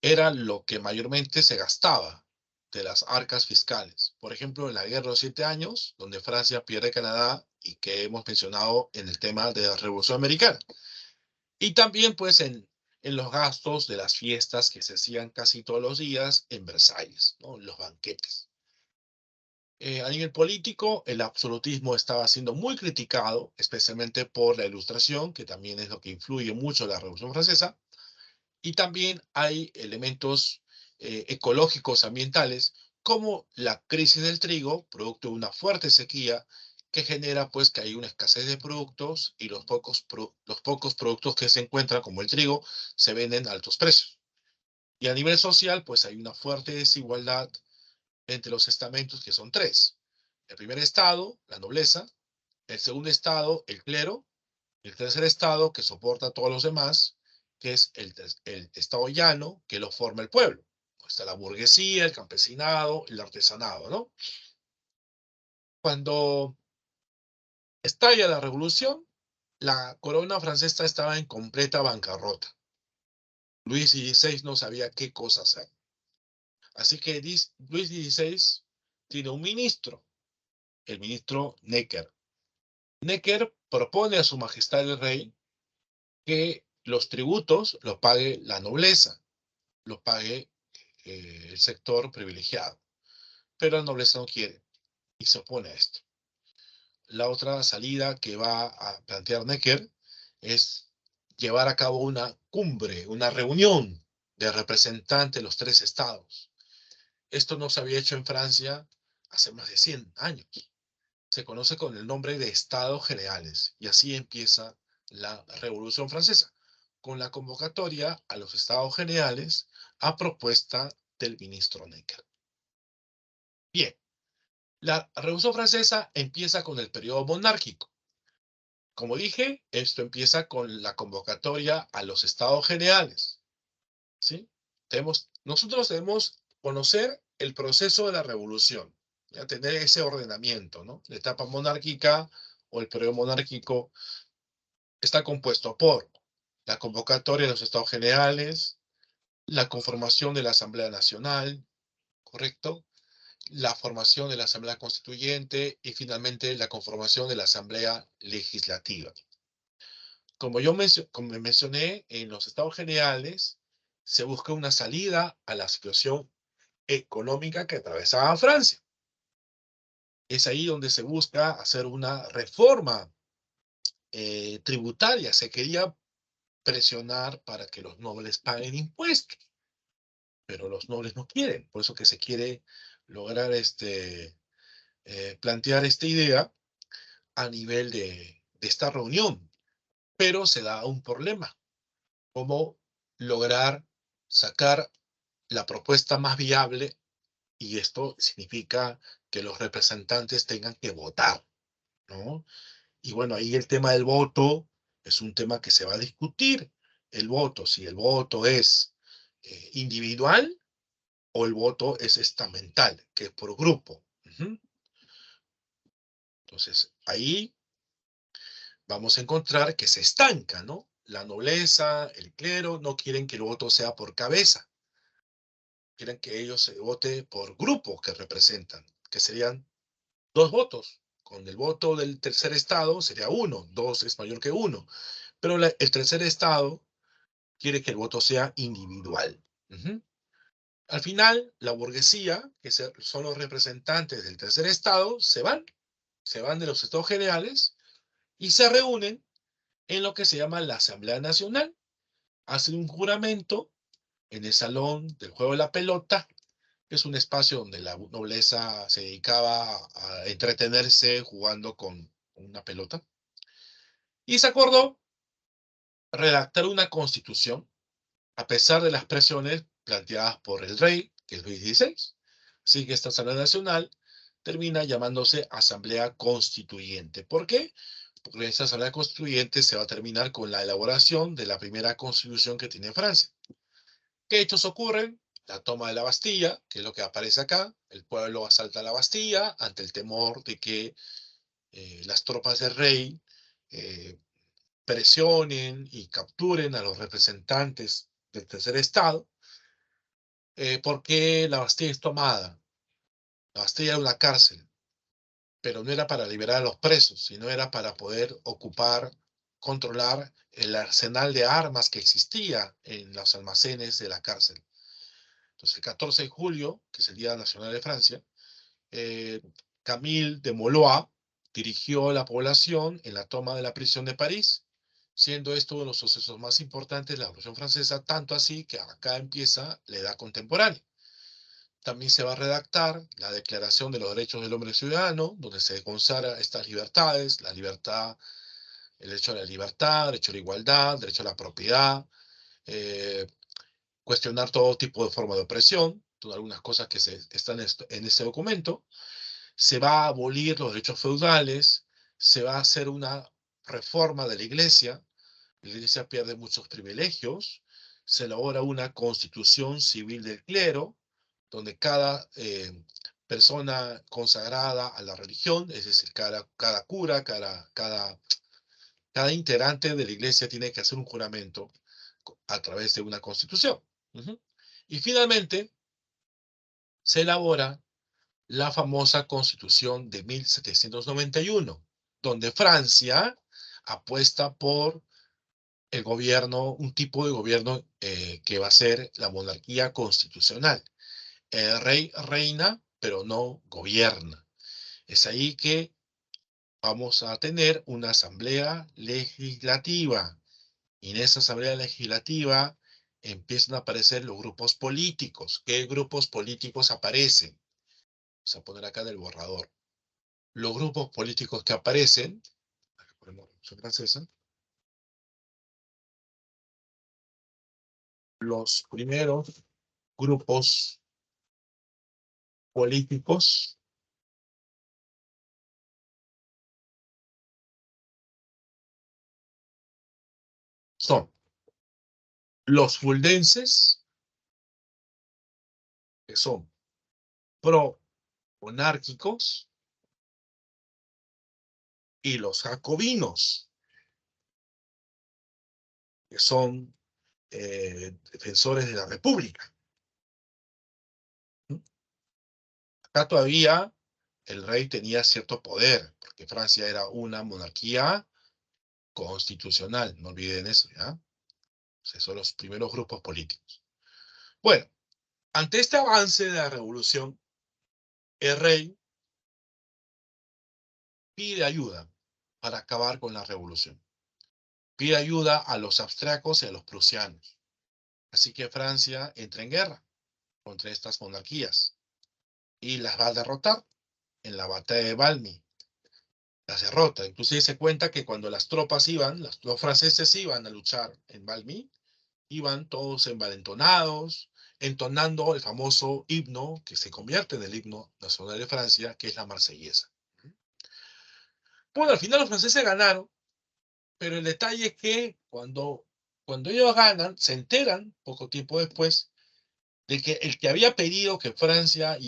eran lo que mayormente se gastaba de las arcas fiscales. Por ejemplo, en la Guerra de los 7 Años, donde Francia pierde Canadá y que hemos mencionado en el tema de la Revolución Americana. Y también, pues, en los gastos de las fiestas que se hacían casi todos los días en Versalles, ¿no? Los banquetes. A nivel político, el absolutismo estaba siendo muy criticado, especialmente por la Ilustración, que también es lo que influye mucho en la Revolución Francesa, Y también hay elementos ecológicos, ambientales, como la crisis del trigo, producto de una fuerte sequía, que genera pues que hay una escasez de productos y los pocos productos que se encuentran, como el trigo, se venden a altos precios. Y a nivel social, pues hay una fuerte desigualdad entre los estamentos, que son tres. El primer estado, la nobleza; el segundo estado, el clero; y el tercer estado, que soporta a todos los demás, que es el estado llano, que lo forma el pueblo. Está la burguesía, el campesinado, el artesanado, ¿no? Cuando estalla la revolución, la corona francesa estaba en completa bancarrota. Luis XVI no sabía qué cosa hacer. Así que Luis XVI tiene un ministro, el ministro Necker. Necker propone a su majestad el rey que los tributos los pague la nobleza, los pague el sector privilegiado. Pero la nobleza no quiere y se opone a esto. La otra salida que va a plantear Necker es llevar a cabo una cumbre, una reunión de representantes de los tres estados. Esto no se había hecho en Francia hace más de 100 años. Se conoce con el nombre de Estados Generales, y así empieza la Revolución Francesa, con la convocatoria a los Estados Generales a propuesta del ministro Necker. Bien, la Revolución Francesa empieza con el periodo monárquico. Como dije, esto empieza con la convocatoria a los Estados Generales, ¿sí? Nosotros debemos conocer el proceso de la revolución, ya tener ese ordenamiento, ¿no? La etapa monárquica o el periodo monárquico está compuesto por la convocatoria de los Estados Generales, la conformación de la Asamblea Nacional, ¿correcto? La formación de la Asamblea Constituyente y finalmente la conformación de la Asamblea Legislativa. Como mencioné, en los Estados Generales se busca una salida a la situación económica que atravesaba Francia. Es ahí donde se busca hacer una reforma tributaria. Se quería presionar para que los nobles paguen impuestos, pero los nobles no quieren. Por eso que se quiere lograr plantear esta idea a nivel de esta reunión. Pero se da un problema: cómo lograr sacar la propuesta más viable, y esto significa que los representantes tengan que votar, ¿no? Y bueno, ahí el tema del voto es un tema que se va a discutir. El voto, si el voto es individual o el voto es estamental, que es por grupo. Entonces, ahí vamos a encontrar que se estanca, ¿no? La nobleza, el clero, no quieren que el voto sea por cabeza. Quieren que ellos se vote por grupos que representan, que serían dos votos. Con el voto del tercer estado sería uno, dos es mayor que uno. Pero el tercer estado quiere que el voto sea individual. Al final, la burguesía, que son los representantes del tercer estado, se van de los estados generales y se reúnen en lo que se llama la Asamblea Nacional. Hacen un juramento en el salón del juego de la pelota, que es un espacio donde la nobleza se dedicaba a entretenerse jugando con una pelota. Y se acordó redactar una constitución a pesar de las presiones planteadas por el rey, que es Luis XVI. Así que esta Asamblea Nacional termina llamándose Asamblea Constituyente. ¿Por qué? Porque esta Asamblea Constituyente se va a terminar con la elaboración de la primera constitución que tiene Francia. ¿Qué hechos ocurren? La toma de la Bastilla, que es lo que aparece acá. El pueblo asalta la Bastilla ante el temor de que las tropas del rey eh, presionen y capturen a los representantes del tercer estado. Porque la Bastilla es tomada. La Bastilla era una cárcel, pero no era para liberar a los presos, sino era para poder ocupar, controlar el arsenal de armas que existía en los almacenes de la cárcel. Entonces, el 14 de julio, que es el Día Nacional de Francia, eh, Camille de Molois dirigió a la población en la toma de la prisión de París siendo esto uno de los sucesos más importantes de la Revolución Francesa, tanto así que acá empieza la Edad Contemporánea. También se va a redactar la Declaración de los Derechos del Hombre Ciudadano, donde se consagra estas libertades, la libertad, el derecho a la libertad, derecho a la igualdad, derecho a la propiedad, eh, cuestionar todo tipo de forma de opresión, todas algunas cosas que están en este documento. Se va a abolir los derechos feudales, se va a hacer una reforma de la iglesia pierde muchos privilegios, se elabora una constitución civil del clero, donde cada persona consagrada a la religión, es decir, cada cura, cada integrante de la iglesia tiene que hacer un juramento a través de una constitución. Uh-huh. Y finalmente se elabora la famosa Constitución de 1791, donde Francia apuesta por el gobierno, un tipo de gobierno que va a ser la monarquía constitucional. El rey reina, pero no gobierna. Es ahí que vamos a tener una asamblea legislativa. Y en esa asamblea legislativa empiezan a aparecer los grupos políticos. ¿Qué grupos políticos aparecen? Vamos a poner acá en el borrador. Los grupos políticos que aparecen, acá ponemos Revolución Francesa, los primeros grupos políticos son los fuldenses, que son pro-monárquicos, y los jacobinos, que son defensores de la República. Acá todavía el rey tenía cierto poder, porque Francia era una monarquía constitucional, no olviden eso, ¿ya? O sea, son los primeros grupos políticos. Bueno, ante este avance de la revolución, el rey pide ayuda para acabar con la revolución. Pide ayuda a los austriacos y a los prusianos. Así que Francia entra en guerra contra estas monarquías y las va a derrotar en la batalla de Valmy. Las derrota. Inclusive se cuenta que cuando las tropas iban, los franceses iban a luchar en Valmy, iban todos envalentonados, entonando el famoso himno que se convierte en el himno nacional de Francia, que es la Marsellesa. Bueno, al final los franceses ganaron, pero el detalle es que cuando ellos ganan, se enteran poco tiempo después de que el que había pedido que Francia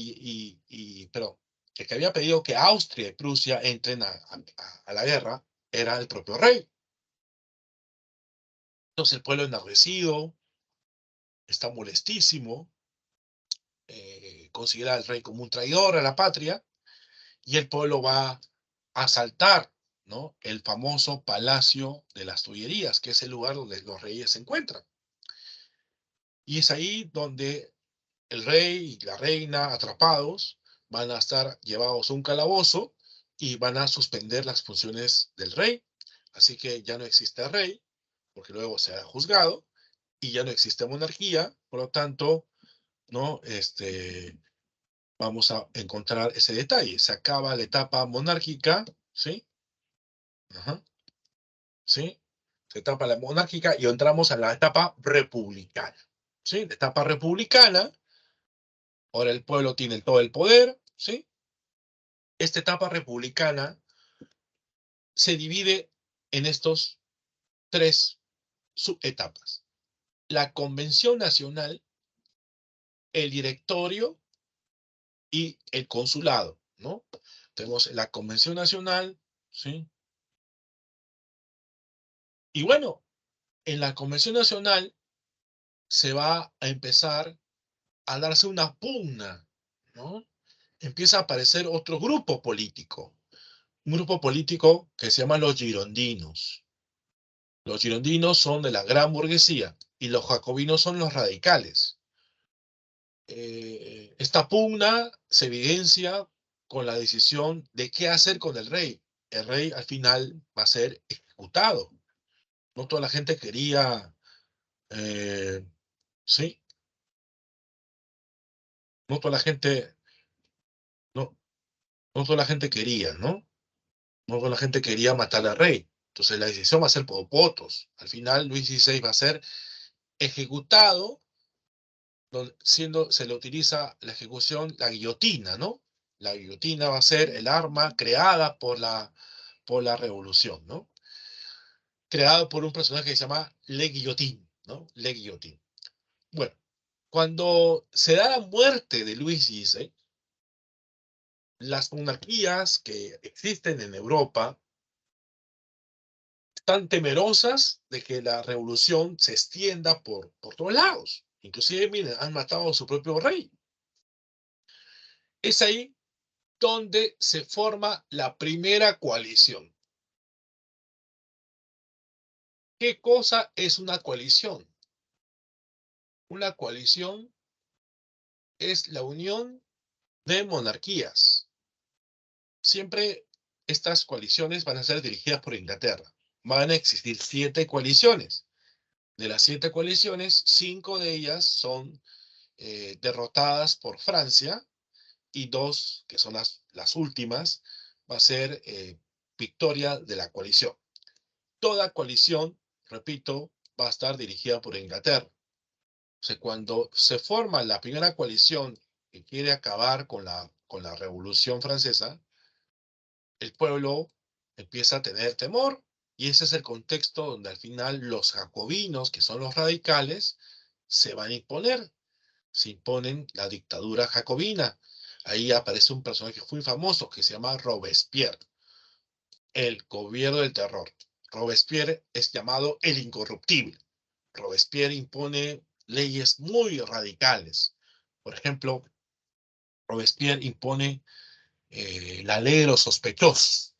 pero el que había pedido que Austria y Prusia entren a la guerra era el propio rey. Entonces el pueblo enardecido, está molestísimo, considera al rey como un traidor a la patria, y el pueblo va a asaltar, ¿no?, el famoso Palacio de las Tullerías, que es el lugar donde los reyes se encuentran. Y es ahí donde el rey y la reina, atrapados, van a estar llevados a un calabozo y van a suspender las funciones del rey. Así que ya no existe rey, porque luego será juzgado, y ya no existe monarquía, por lo tanto, ¿no? Vamos a encontrar ese detalle. Se acaba la etapa monárquica, ¿sí? Ajá, ¿sí? Se etapa la monárquica y entramos a la etapa republicana, ¿sí? La etapa republicana, ahora el pueblo tiene todo el poder, ¿sí? Esta etapa republicana se divide en estos tres subetapas: la Convención Nacional, el Directorio y el Consulado, ¿no? Tenemos la Convención Nacional, ¿sí? Y bueno, en la Convención Nacional se va a empezar a darse una pugna, ¿no? Empieza a aparecer otro grupo político, un grupo político que se llama los girondinos. Los girondinos son de la gran burguesía y los jacobinos son los radicales. Esta pugna se evidencia con la decisión de qué hacer con el rey. El rey al final va a ser ejecutado. No toda la gente quería, sí, no toda la gente, no, no toda la gente quería, ¿no? No toda la gente quería matar al rey. Entonces la decisión va a ser por votos. Al final Luis XVI va a ser ejecutado, se le utiliza la ejecución, la guillotina, ¿no? La guillotina va a ser el arma creada por la revolución, ¿no? Creado por un personaje que se llama Le Guillotin, ¿no? Le Guillotin. Bueno, cuando se da la muerte de Luis XVI, las monarquías que existen en Europa están temerosas de que la revolución se extienda por todos lados. Inclusive, miren, han matado a su propio rey. Es ahí donde se forma la primera coalición. ¿Qué cosa es una coalición? Una coalición es la unión de monarquías. Siempre estas coaliciones van a ser dirigidas por Inglaterra. Van a existir 7 coaliciones. De las 7 coaliciones, 5 de ellas son derrotadas por Francia y 2, que son las últimas, va a ser victoria de la coalición. Toda coalición, repito, va a estar dirigida por Inglaterra. O sea, cuando se forma la primera coalición que quiere acabar con la Revolución Francesa, el pueblo empieza a tener temor y ese es el contexto donde al final los jacobinos, que son los radicales, se van a imponer. Se imponen la dictadura jacobina. Ahí aparece un personaje muy famoso que se llama Robespierre, el gobierno del terror. Robespierre es llamado el incorruptible. Robespierre impone leyes muy radicales. Por ejemplo, Robespierre impone la ley de los sospechosos.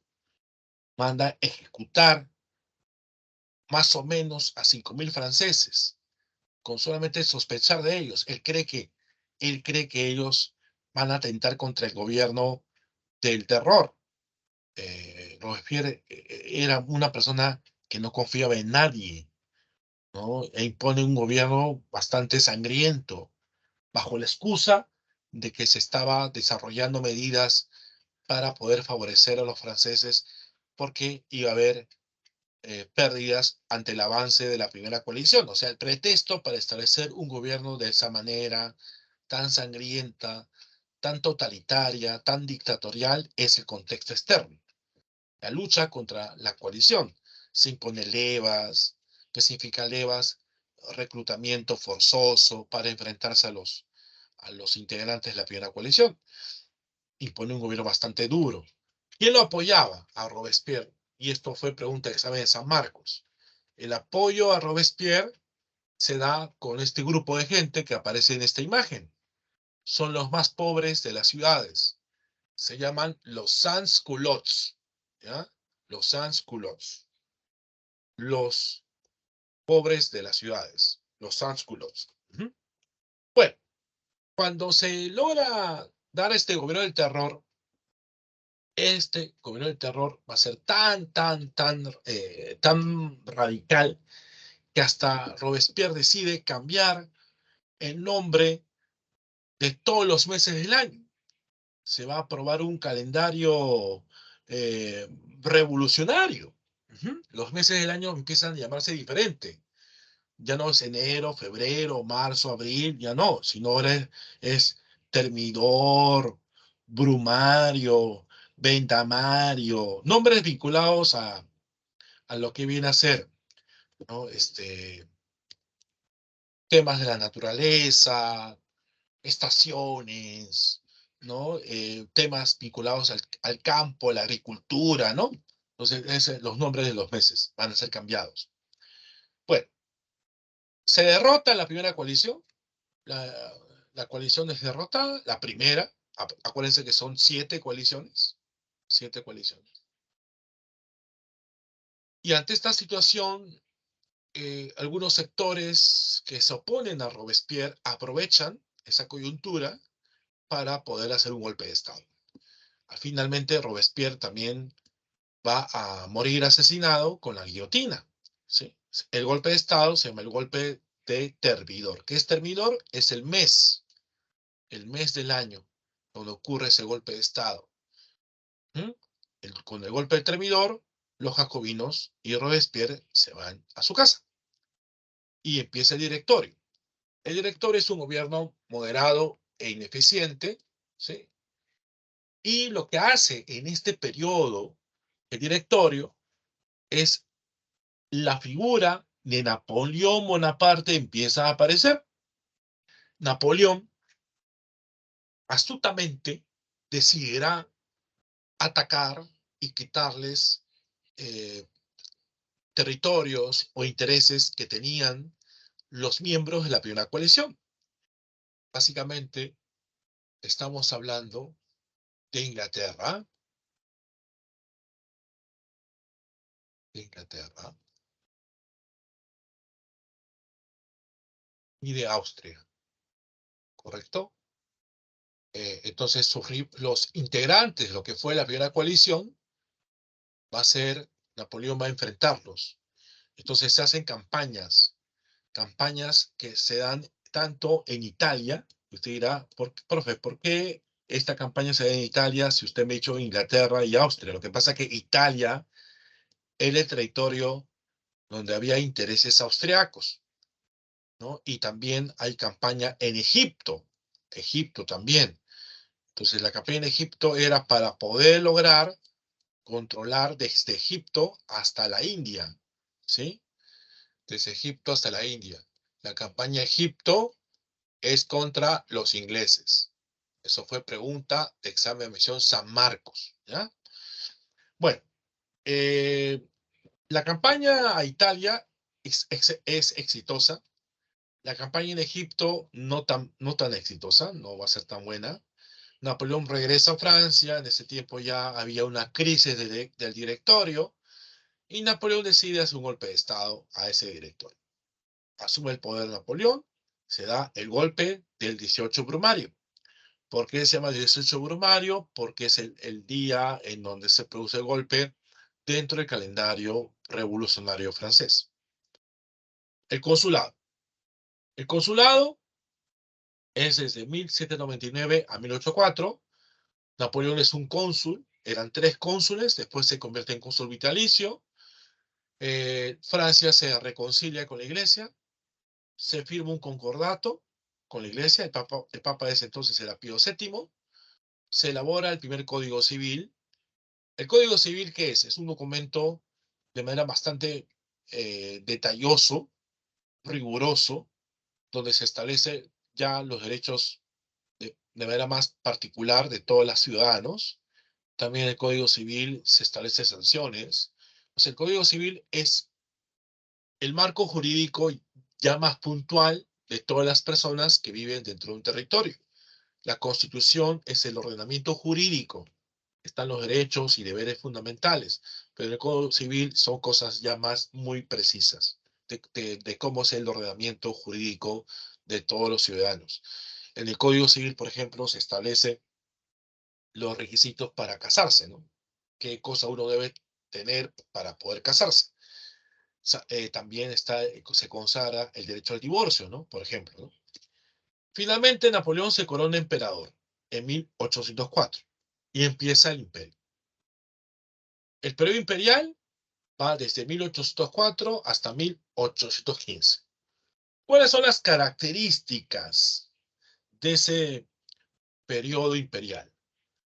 Manda ejecutar más o menos a 5.000 franceses con solamente sospechar de ellos. Él cree que ellos van a atentar contra el gobierno del terror. Robespierre era una persona que no confiaba en nadie, ¿no? E impone un gobierno bastante sangriento, bajo la excusa de que se estaba desarrollando medidas para poder favorecer a los franceses porque iba a haber pérdidas ante el avance de la primera coalición. O sea, el pretexto para establecer un gobierno de esa manera, tan sangrienta, tan totalitaria, tan dictatorial, es el contexto externo. La lucha contra la coalición. Se impone levas. ¿Qué significa levas? Reclutamiento forzoso para enfrentarse a los integrantes de la primera coalición. Impone un gobierno bastante duro. ¿Quién lo apoyaba? A Robespierre. Y esto fue pregunta de examen de San Marcos. El apoyo a Robespierre se da con este grupo de gente que aparece en esta imagen. Son los más pobres de las ciudades. Se llaman los sans-culottes, ¿ya? Los sans-culottes. Los pobres de las ciudades. Los sans-culottes. Bueno, cuando se logra dar este gobierno del terror, este gobierno del terror va a ser tan radical que hasta Robespierre decide cambiar el nombre de todos los meses del año. Se va a aprobar un calendario revolucionario. Los meses del año empiezan a llamarse diferente. Ya no es enero, febrero, marzo, abril, ya no, sino ahora es termidor, brumario, ventamario, nombres vinculados a lo que viene a ser, ¿no? Temas de la naturaleza, estaciones, ¿no? Temas vinculados al campo, a la agricultura, ¿no? Entonces, los nombres de los meses van a ser cambiados. Bueno, se derrota la primera coalición, la, la coalición es derrotada, la primera, acuérdense que son 7 coaliciones. Y ante esta situación, algunos sectores que se oponen a Robespierre aprovechan esa coyuntura para poder hacer un golpe de Estado. Finalmente, Robespierre también va a morir asesinado con la guillotina, ¿sí? El golpe de Estado se llama el golpe de Termidor. ¿Qué es Termidor? Es el mes del año donde ocurre ese golpe de Estado. ¿Mm? Con el golpe de Termidor, los jacobinos y Robespierre se van a su casa y empieza el directorio. El directorio es un gobierno moderado e ineficiente, ¿sí? Y lo que hace en este periodo el directorio es la figura de Napoleón Bonaparte empieza a aparecer. Napoleón astutamente decidirá atacar y quitarles eh, territorios o intereses que tenían los miembros de la primera coalición. Básicamente, estamos hablando de Inglaterra y de Austria, ¿correcto? Entonces, los integrantes de lo que fue la primera coalición va a ser, Napoleón va a enfrentarlos. Entonces se hacen campañas que se dan tanto en Italia. Usted dirá, profe, ¿por qué esta campaña se da en Italia si usted me ha dicho Inglaterra y Austria? Lo que pasa es que Italia era el territorio donde había intereses austriacos, ¿no? Y también hay campaña en Egipto también. Entonces la campaña en Egipto era para poder lograr controlar desde Egipto hasta la India, ¿sí? Desde Egipto hasta la India. La campaña Egipto es contra los ingleses. Eso fue pregunta de examen de admisión San Marcos, ¿ya? Bueno, eh, la campaña a Italia es exitosa. La campaña en Egipto no tan exitosa, no va a ser tan buena. Napoleón regresa a Francia, en ese tiempo ya había una crisis del directorio, y Napoleón decide hacer un golpe de Estado a ese directorio. Asume el poder Napoleón, se da el golpe del 18 Brumario. ¿Por qué se llama 18 Brumario? Porque es el día en donde se produce el golpe dentro del calendario revolucionario francés. El consulado. El consulado es desde 1799 a 1804. Napoleón es un cónsul, eran 3 cónsules, después se convierte en cónsul vitalicio. Francia se reconcilia con la iglesia, se firma un concordato con la iglesia, el papa de ese entonces era Pío VII, se elabora el primer código civil. ¿El código civil qué es? Es un documento de manera bastante detalloso, riguroso, donde se establece ya los derechos de manera más particular de todos los ciudadanos. También en el Código Civil se establecen sanciones. O sea, el Código Civil es el marco jurídico ya más puntual de todas las personas que viven dentro de un territorio. La Constitución es el ordenamiento jurídico. Están los derechos y deberes fundamentales, pero en el Código Civil son cosas ya más muy precisas de cómo es el ordenamiento jurídico de todos los ciudadanos. En el Código Civil, por ejemplo, se establece los requisitos para casarse, ¿no? Qué cosa uno debe tener para poder casarse. También se consagra el derecho al divorcio, ¿no? Por ejemplo, ¿no? Finalmente, Napoleón se corona emperador en 1804 y empieza el imperio. El periodo imperial va desde 1804 hasta 1815. ¿Cuáles son las características de ese periodo imperial?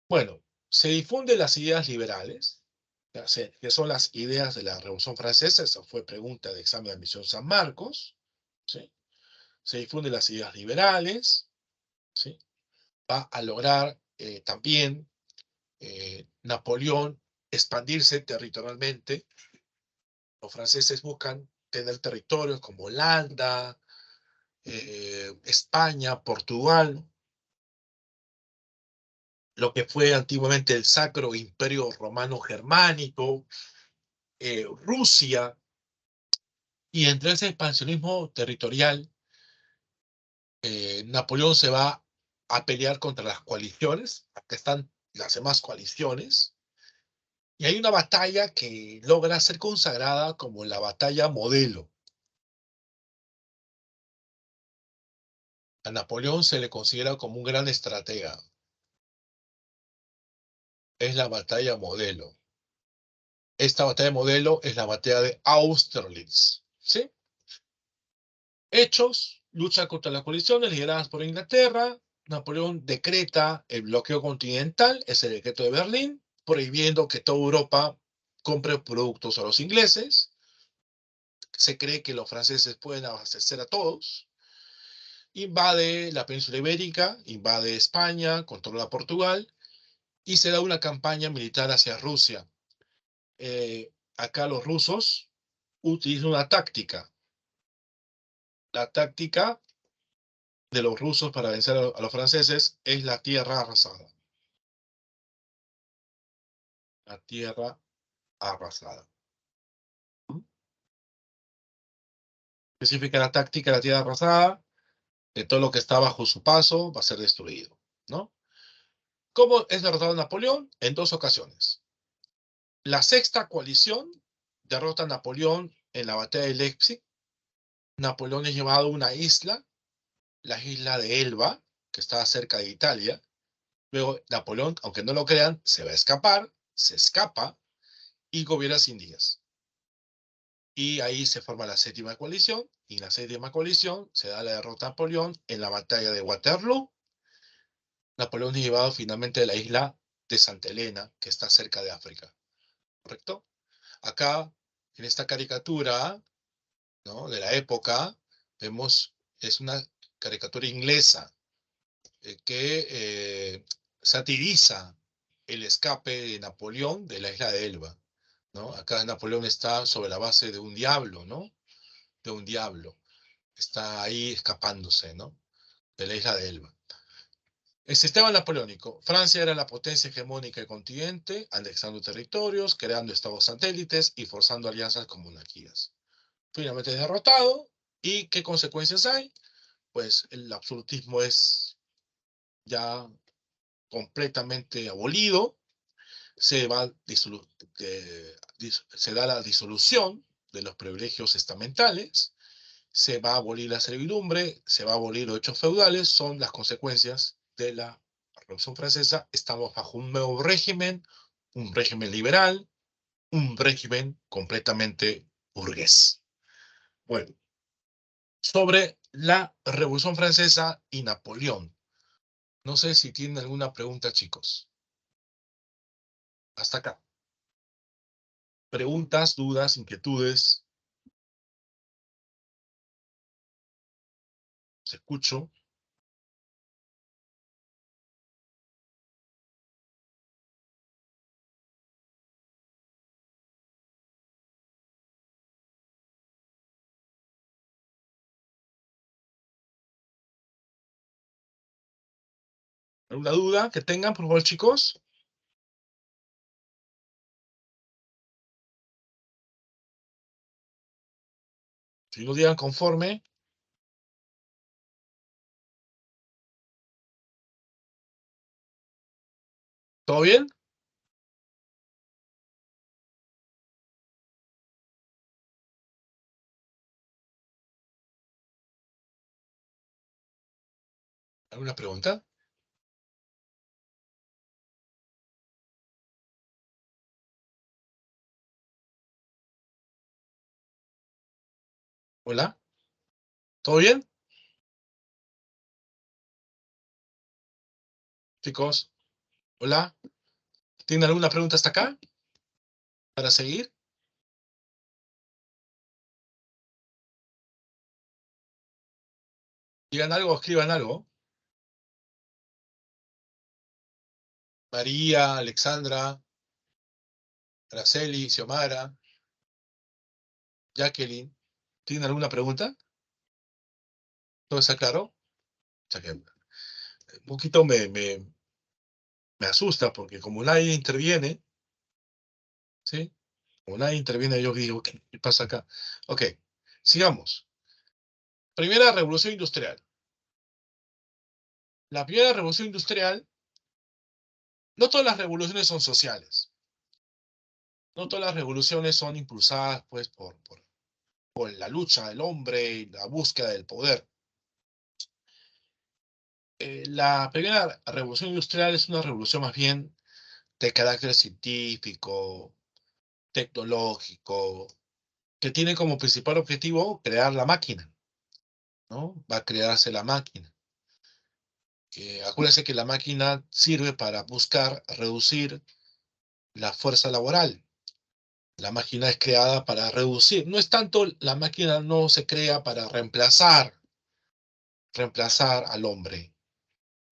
Bueno, se difunden las ideas liberales, que son las ideas de la Revolución Francesa. Esa fue pregunta de examen de admisión San Marcos, ¿sí? Se difunden las ideas liberales, ¿sí? Va a lograr también Napoleón expandirse territorialmente. Los franceses buscan tener territorios como Holanda, España, Portugal, lo que fue antiguamente el Sacro Imperio Romano Germánico, Rusia. Y entre ese expansionismo territorial, Napoleón se va a pelear contra las coaliciones. Acá están las demás coaliciones. Y hay una batalla que logra ser consagrada como la batalla modelo. A Napoleón se le considera como un gran estratega. Es la batalla modelo. Esta batalla modelo es la batalla de Austerlitz. ¿Sí? Hechos, lucha contra las coaliciones lideradas por Inglaterra. Napoleón decreta el bloqueo continental, es el decreto de Berlín, prohibiendo que toda Europa compre productos a los ingleses. Se cree que los franceses pueden abastecer a todos. Invade la península ibérica, invade España, controla Portugal y se da una campaña militar hacia Rusia. Acá los rusos utilizan una táctica. La táctica de los rusos para vencer a los franceses es la tierra arrasada. La tierra arrasada. ¿Qué significa la táctica de la tierra arrasada? Que todo lo que está bajo su paso va a ser destruido, ¿no? ¿Cómo es derrotado Napoleón? En dos ocasiones. La sexta coalición derrota a Napoleón en la batalla de Leipzig. Napoleón es llevado a una isla, la isla de Elba, que está cerca de Italia. Luego Napoleón, aunque no lo crean, se va a escapar, se escapa y gobierna sin días. Y ahí se forma la séptima coalición, y en la séptima coalición se da la derrota a Napoleón en la batalla de Waterloo. Napoleón es llevado finalmente a la isla de Santa Elena, que está cerca de África. ¿Correcto? Acá, en esta caricatura, ¿no?, de la época, vemos, es una caricatura inglesa que satiriza el escape de Napoleón de la isla de Elba, ¿no? Acá Napoleón está sobre la base de un diablo, ¿no? De un diablo. Está ahí escapándose, ¿no?, de la isla de Elba. El sistema napoleónico. Francia era la potencia hegemónica del continente, anexando territorios, creando estados satélites y forzando alianzas con monarquías. Finalmente derrotado. ¿Y qué consecuencias hay? Pues el absolutismo es ya completamente abolido. Se da la disolución de los privilegios estamentales. Se va a abolir la servidumbre, se va a abolir los hechos feudales, son las consecuencias de la Revolución Francesa. Estamos bajo un nuevo régimen, un régimen liberal, un régimen completamente burgués. Bueno, sobre la Revolución Francesa y Napoleón. No sé si tienen alguna pregunta, chicos. Hasta acá. Preguntas, dudas, inquietudes. ¿Se escucho? ¿Alguna duda que tengan, por favor, chicos? Si no digan conforme. ¿Todo bien? ¿Alguna pregunta? ¿Hola? ¿Todo bien, chicos? ¿Hola? ¿Tienen alguna pregunta hasta acá para seguir? Digan algo, escriban algo. María, Alexandra, Araceli, Xiomara, Jacqueline. ¿Tienen alguna pregunta? ¿Todo está claro? O sea que un poquito me asusta porque como nadie interviene, ¿sí? Como nadie interviene, yo digo, ¿qué pasa acá? Ok, sigamos. Primera revolución industrial. La primera revolución industrial, no todas las revoluciones son sociales. No todas las revoluciones son impulsadas pues por la lucha del hombre y la búsqueda del poder. La primera revolución industrial es una revolución más bien de carácter científico, tecnológico, que tiene como principal objetivo crear la máquina, ¿no? Va a crearse la máquina. Acuérdense que la máquina sirve para buscar reducir la fuerza laboral. La máquina es creada para reducir. No es tanto, la máquina no se crea para reemplazar al hombre.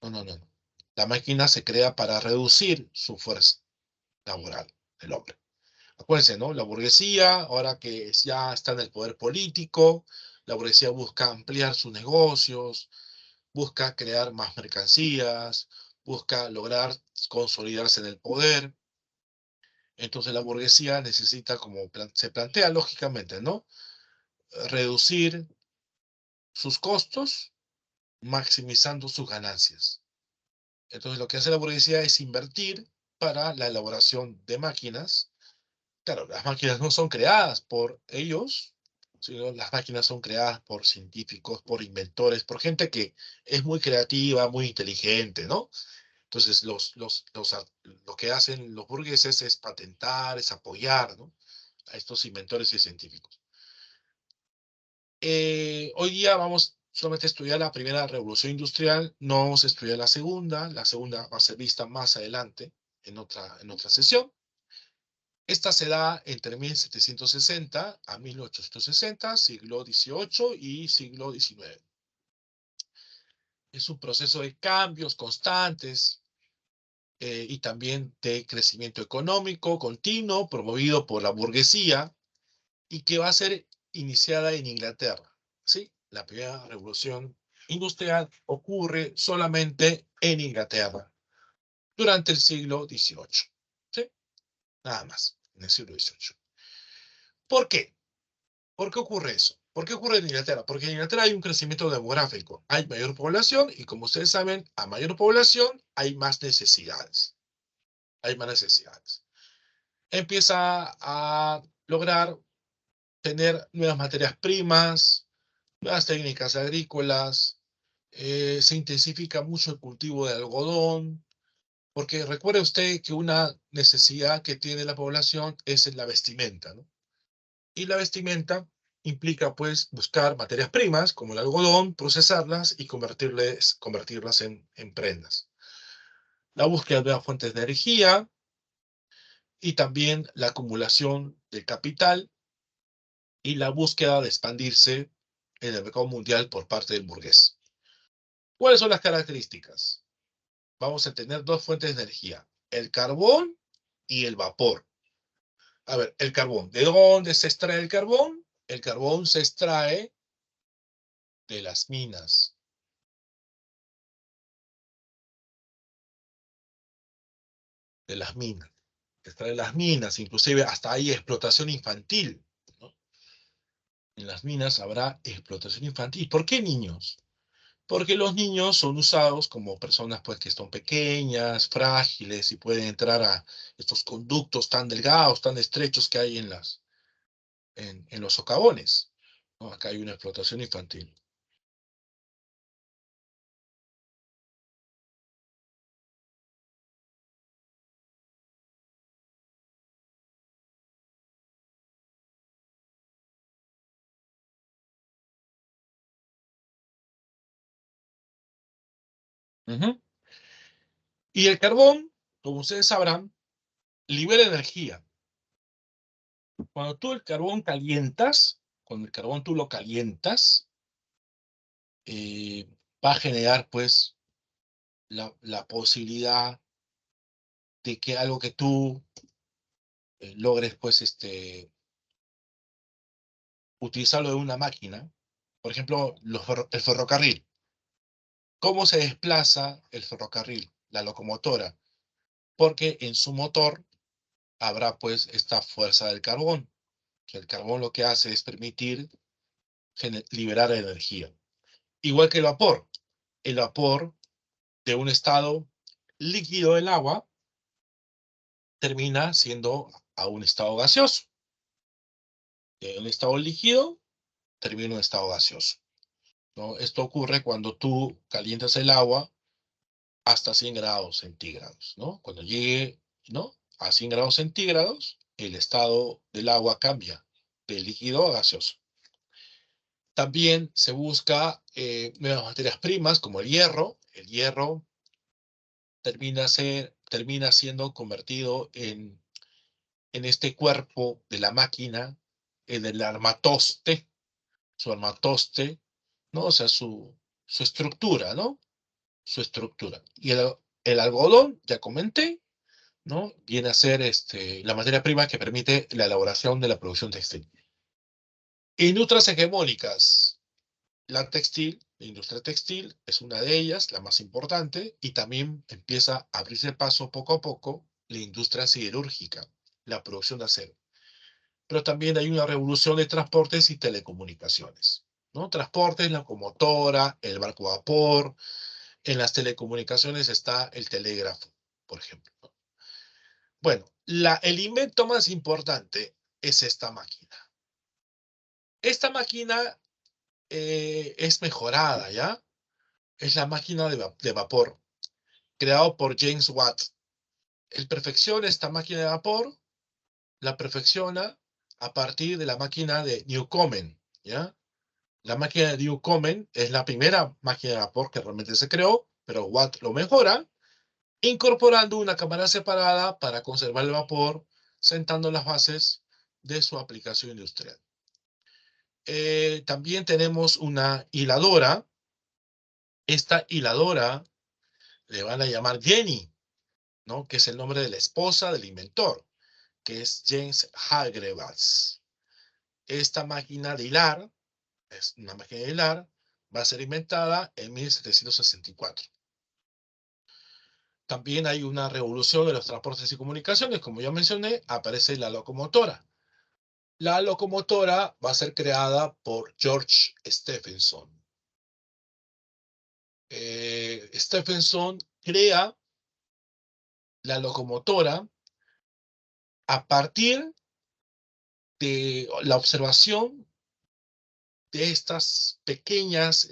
No, no, no. La máquina se crea para reducir su fuerza laboral del hombre. Acuérdense, ¿no? La burguesía, ahora que ya está en el poder político, la burguesía busca ampliar sus negocios, busca crear más mercancías, busca lograr consolidarse en el poder. Entonces la burguesía necesita, como se plantea lógicamente, ¿no? Reducir sus costos, maximizando sus ganancias. Entonces lo que hace la burguesía es invertir para la elaboración de máquinas. Claro, las máquinas no son creadas por ellos, sino las máquinas son creadas por científicos, por inventores, por gente que es muy creativa, muy inteligente, ¿no? Entonces, lo que hacen los burgueses es patentar, es apoyar, ¿no? A estos inventores y científicos. Hoy día vamos solamente a estudiar la primera revolución industrial, no vamos a estudiar la segunda va a ser vista más adelante en otra sesión. Esta se da entre 1760 a 1860, siglo XVIII y siglo XIX. Es un proceso de cambios constantes y también de crecimiento económico continuo promovido por la burguesía y que va a ser iniciada en Inglaterra. ¿Sí? La primera revolución industrial ocurre solamente en Inglaterra durante el siglo XVIII. ¿Sí? Nada más, en el siglo XVIII. ¿Por qué? ¿Por qué ocurre eso? ¿Por qué ocurre en Inglaterra? Porque en Inglaterra hay un crecimiento demográfico, hay mayor población y como ustedes saben, a mayor población hay más necesidades. Hay más necesidades. Empieza a lograr tener nuevas materias primas, nuevas técnicas agrícolas, se intensifica mucho el cultivo de algodón, porque recuerde usted que una necesidad que tiene la población es en la vestimenta, ¿no? Y la vestimenta implica, pues, buscar materias primas, como el algodón, procesarlas y convertirlas en prendas. La búsqueda de nuevas fuentes de energía y también la acumulación del capital y la búsqueda de expandirse en el mercado mundial por parte del burgués. ¿Cuáles son las características? Vamos a tener dos fuentes de energía, el carbón y el vapor. A ver, el carbón. ¿De dónde se extrae el carbón? El carbón se extrae de las minas. De las minas. Se extrae de las minas, inclusive hasta hay explotación infantil, ¿no? En las minas habrá explotación infantil. ¿Por qué niños? Porque los niños son usados como personas pues que son pequeñas, frágiles y pueden entrar a estos conductos tan delgados, tan estrechos que hay en los socavones, ¿no? Acá hay una explotación infantil. Ujú. Y el carbón, como ustedes sabrán, libera energía. Cuando tú el carbón calientas, cuando el carbón tú lo calientas, eh, va a generar pues la posibilidad de que algo que tú logres pues utilizarlo de una máquina, por ejemplo, el ferrocarril. ¿Cómo se desplaza el ferrocarril, la locomotora? Porque en su motor habrá pues esta fuerza del carbón. El carbón lo que hace es permitir liberar energía. Igual que el vapor de un estado líquido del agua termina siendo a un estado gaseoso. De un estado líquido termina en un estado gaseoso, ¿no? Esto ocurre cuando tú calientas el agua hasta 100 grados centígrados, ¿no? Cuando llegue, ¿no?, a 100 grados centígrados, el estado del agua cambia de líquido a gaseoso. También se busca nuevas materias primas como el hierro. El hierro termina siendo convertido en este cuerpo de la máquina, en el armatoste, su armatoste, ¿no? O sea, su estructura, ¿no? Su estructura. Y el algodón, ya comenté, ¿no? Viene a ser la materia prima que permite la elaboración de la producción textil. Industrias hegemónicas. La industria textil es una de ellas, la más importante, y también empieza a abrirse paso poco a poco la industria siderúrgica, la producción de acero. Pero también hay una revolución de transportes y telecomunicaciones, ¿no? Transportes, la locomotora, el barco a vapor. En las telecomunicaciones está el telégrafo, por ejemplo, ¿no? Bueno, el invento más importante es esta máquina. Esta máquina es mejorada, ¿ya? Es la máquina de vapor, creado por James Watt. Él perfecciona esta máquina de vapor, la perfecciona a partir de la máquina de Newcomen, ¿ya? La máquina de Newcomen es la primera máquina de vapor que realmente se creó, pero Watt lo mejora, incorporando una cámara separada para conservar el vapor, sentando las bases de su aplicación industrial. También tenemos una hiladora. Esta hiladora le van a llamar Jenny, ¿no?, que es el nombre de la esposa del inventor, que es James Hargreaves. Esta máquina de hilar, es una máquina de hilar, va a ser inventada en 1764. También hay una revolución de los transportes y comunicaciones. Como ya mencioné, aparece la locomotora. La locomotora va a ser creada por George Stephenson. Stephenson crea la locomotora a partir de la observación de estas pequeñas,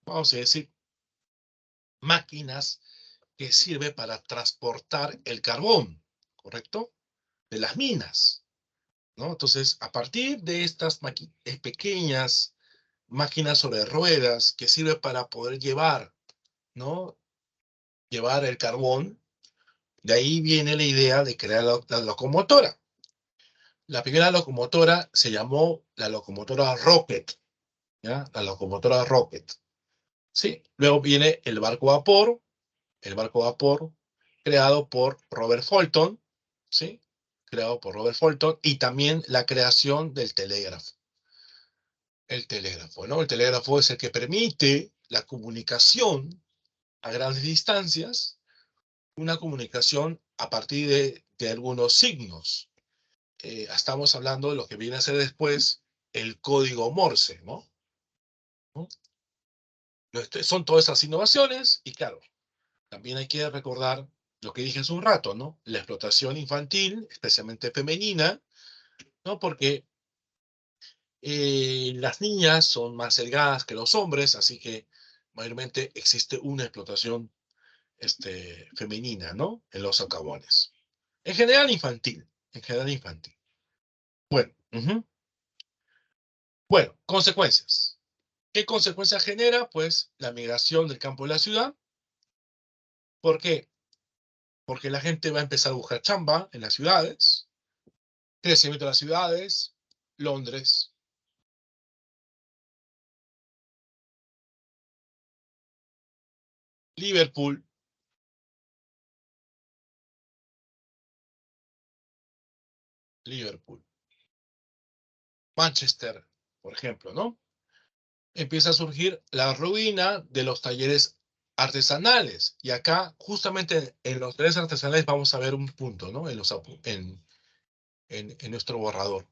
vamos a decir, máquinas que sirven para transportar el carbón, ¿correcto? De las minas, ¿no? Entonces, a partir de estas pequeñas máquinas sobre ruedas que sirven para poder llevar, ¿no?, llevar el carbón, de ahí viene la idea de crear la locomotora. La primera locomotora se llamó la locomotora Rocket, ¿ya? La locomotora Rocket, ¿sí? Luego viene el barco a vapor creado por Robert Fulton, ¿sí? Creado por Robert Fulton, y también la creación del telégrafo. El telégrafo, ¿no? El telégrafo es el que permite la comunicación a grandes distancias, una comunicación a partir de algunos signos. Estamos hablando de lo que viene a ser después el código Morse, ¿no? ¿No? Son todas esas innovaciones y claro, también hay que recordar lo que dije hace un rato, ¿no? La explotación infantil, especialmente femenina, ¿no? Porque las niñas son más delgadas que los hombres, así que mayormente existe una explotación femenina, ¿no?, en los socavones. En general infantil, en general infantil. Bueno, bueno, consecuencias. ¿Qué consecuencias genera? Pues la migración del campo a la ciudad. ¿Por qué? Porque la gente va a empezar a buscar chamba en las ciudades, crecimiento de las ciudades, Londres, Liverpool, Liverpool, Manchester, por ejemplo, ¿no? Empieza a surgir la ruina de los talleres artesanales. Y acá, justamente en los talleres artesanales, vamos a ver un punto, ¿no? En nuestro borrador.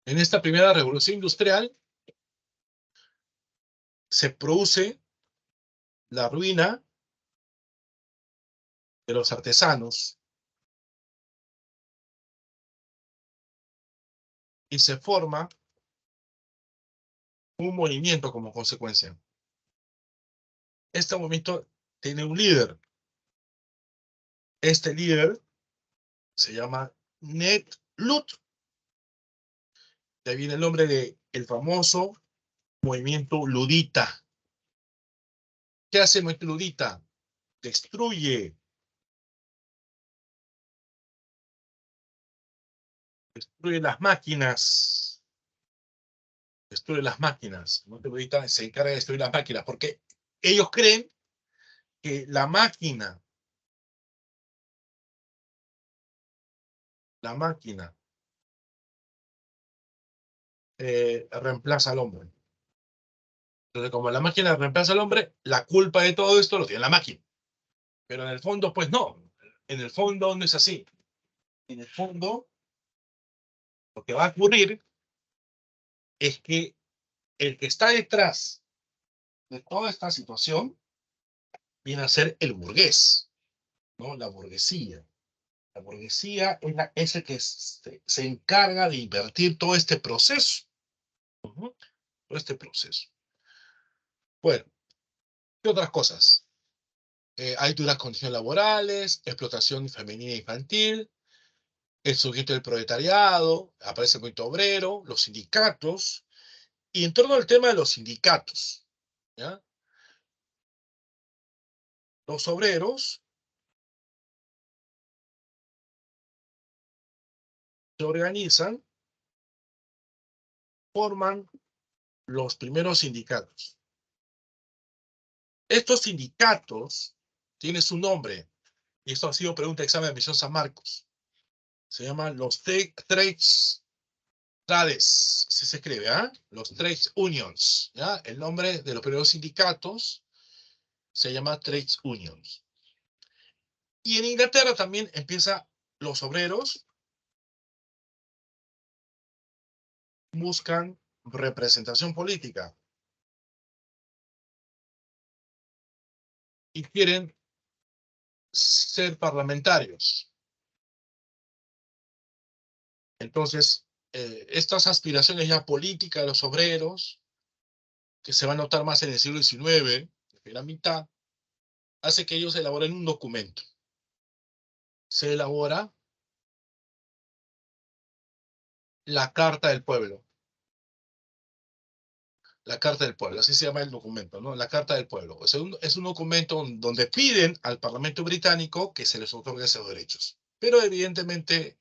En esta primera revolución industrial se produce la ruina de los artesanos y se forma un movimiento como consecuencia. Este movimiento tiene un líder. Este líder se llama Ned Lut. De ahí viene el nombre de el famoso movimiento ludita. ¿Qué hace el movimiento ludita? Destruye las máquinas. Destruye las máquinas. El movimiento ludita se encarga de destruir las máquinas porque ellos creen que la máquina reemplaza al hombre. Entonces, como la máquina reemplaza al hombre, la culpa de todo esto lo tiene la máquina. Pero en el fondo, pues no. En el fondo no es así. En el fondo, lo que va a ocurrir es que el que está detrás de toda esta situación viene a ser el burgués, ¿no? La burguesía. La burguesía es el que se encarga de invertir todo este proceso. Ujú. Todo este proceso. Bueno, ¿qué otras cosas? Hay duras condiciones laborales, explotación femenina e infantil, el sujeto del proletariado, aparece el movimiento obrero, los sindicatos, y en torno al tema de los sindicatos, ¿ya? Los obreros se organizan, forman los primeros sindicatos. Estos sindicatos tienen su nombre, y esto ha sido pregunta de examen de admisión San Marcos. Se llaman los trades, así se escribe, ¿ah? Los trades unions, ¿ya? El nombre de los primeros sindicatos se llama trades unions. Y en Inglaterra también empieza los obreros buscan representación política y quieren ser parlamentarios. Entonces, estas aspiraciones ya políticas de los obreros, que se va a notar más en el siglo XIX, en la mitad, hace que ellos elaboren un documento. Se elabora la Carta del Pueblo. La Carta del Pueblo, así se llama el documento, ¿no? La Carta del Pueblo. O sea, es un documento donde piden al Parlamento británico que se les otorgue esos derechos. Pero evidentemente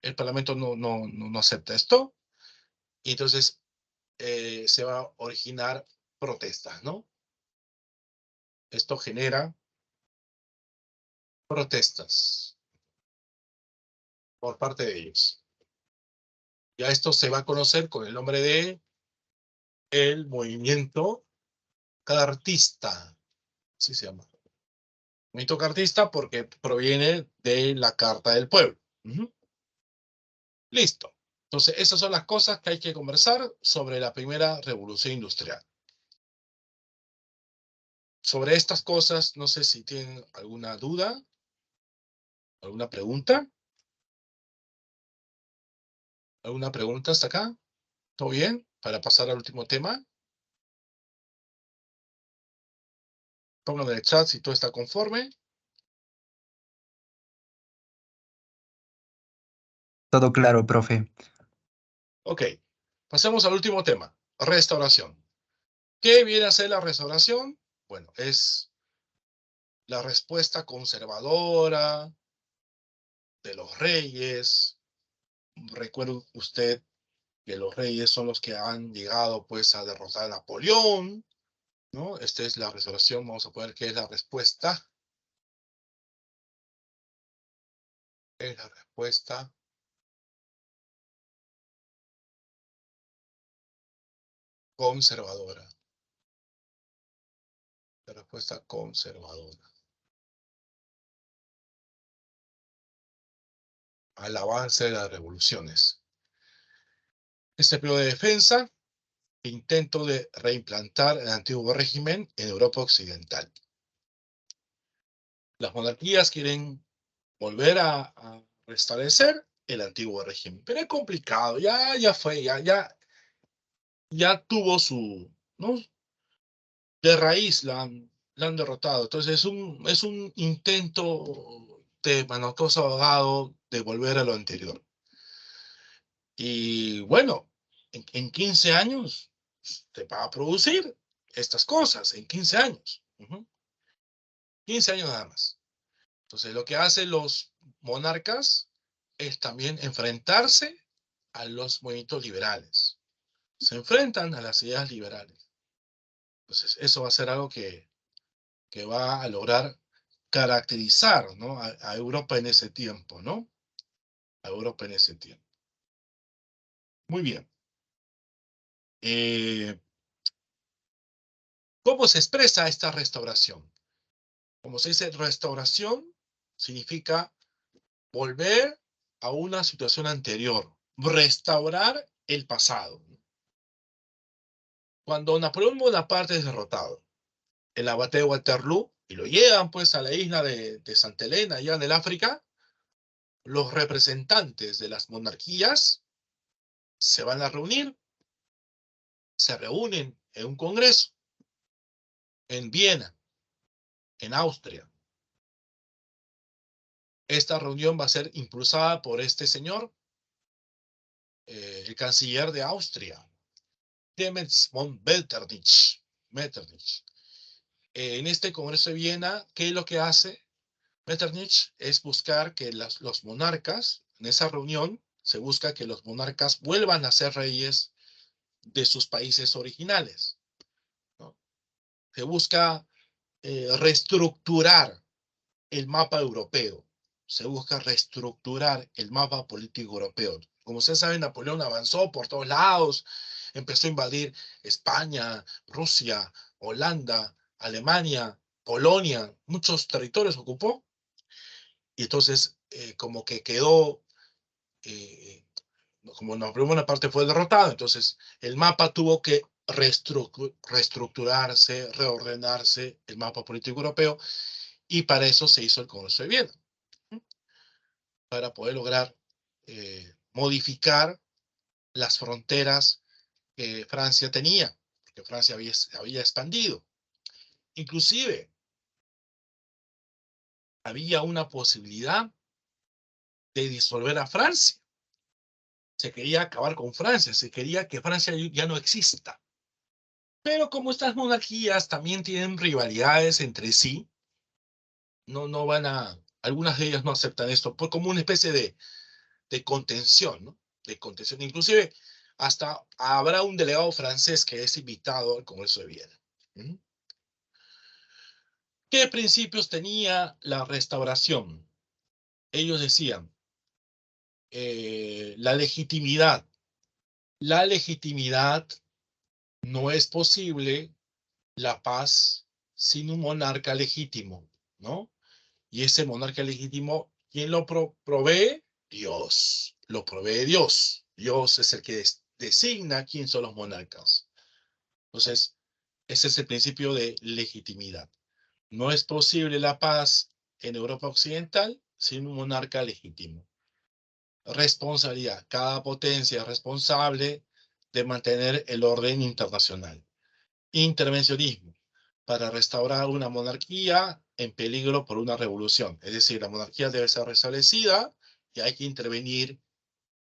el Parlamento no acepta esto, y entonces se va a originar protestas, ¿no? Esto genera protestas por parte de ellos. Ya esto se va a conocer con el nombre de el movimiento cartista, así se llama. Movimiento cartista porque proviene de la Carta del Pueblo. Ujú. Listo. Entonces, esas son las cosas que hay que conversar sobre la primera revolución industrial. Sobre estas cosas, no sé si tienen alguna duda, alguna pregunta. ¿Alguna pregunta hasta acá? ¿Todo bien? Para pasar al último tema. Pónganlo en el chat si todo está conforme. Todo claro, profe. Ok. Pasemos al último tema. Restauración. ¿Qué viene a ser la restauración? Bueno, es la respuesta conservadora de los reyes. Recuerde usted que los reyes son los que han llegado pues a derrotar a Napoleón, ¿no? Esta es la restauración, vamos a poner que es la respuesta. Es la respuesta conservadora. La respuesta conservadora al avance de las revoluciones. Este periodo de defensa, intento de reimplantar el antiguo régimen en Europa Occidental. Las monarquías quieren volver a restablecer el antiguo régimen, pero es complicado, ya fue, ya tuvo su, ¿no? De raíz la han derrotado. Entonces es un intento de manotazo ahogado de volver a lo anterior. Y bueno, en 15 años te va a producir estas cosas, en 15 años. 15 años nada más. Entonces lo que hacen los monarcas es también enfrentarse a los movimientos liberales. Se enfrentan a las ideas liberales. Entonces eso va a ser algo que va a lograr caracterizar, ¿no? a Europa en ese tiempo, ¿no? A Europa en ese tiempo. Muy bien. ¿Cómo se expresa esta restauración? Como se dice, restauración significa volver a una situación anterior, restaurar el pasado. Cuando Napoleón Bonaparte es derrotado en la batalla de Waterloo y lo llevan pues a la isla de Santa Elena, allá en el África, los representantes de las monarquías se van a reunir, se reúnen en un congreso en Viena, en Austria. Esta reunión va a ser impulsada por este señor, el canciller de Austria, Clemens von Metternich. En este Congreso de Viena, ¿qué es lo que hace Metternich? Es buscar que los monarcas, en esa reunión, se busca que los monarcas vuelvan a ser reyes de sus países originales, ¿no? Se busca reestructurar el mapa europeo. Se busca reestructurar el mapa político europeo. Como ustedes saben, Napoleón avanzó por todos lados, empezó a invadir España, Rusia, Holanda, Alemania, Polonia, muchos territorios ocupó, y entonces como que quedó, como Napoleón Bonaparte fue derrotado, entonces el mapa tuvo que reestructurarse, reordenarse el mapa político europeo, y para eso se hizo el Congreso de Viena, para poder lograr modificar las fronteras que Francia tenía, porque Francia había expandido. Inclusive, había una posibilidad de disolver a Francia. Se quería acabar con Francia, se quería que Francia ya no exista. Pero como estas monarquías también tienen rivalidades entre sí, no van a, algunas de ellas no aceptan esto, por como una especie de contención, ¿no? De contención. Inclusive, hasta habrá un delegado francés que es invitado al Congreso de Viena. ¿Mm? ¿Qué principios tenía la restauración? Ellos decían, la legitimidad. La legitimidad, no es posible la paz sin un monarca legítimo, ¿no? Y ese monarca legítimo, ¿quién lo provee? Dios. Lo provee Dios. Dios es el que designa quién son los monarcas. Entonces, ese es el principio de legitimidad. No es posible la paz en Europa Occidental sin un monarca legítimo. Responsabilidad. Cada potencia es responsable de mantener el orden internacional. Intervencionismo. Para restaurar una monarquía en peligro por una revolución. Es decir, la monarquía debe ser restablecida y hay que intervenir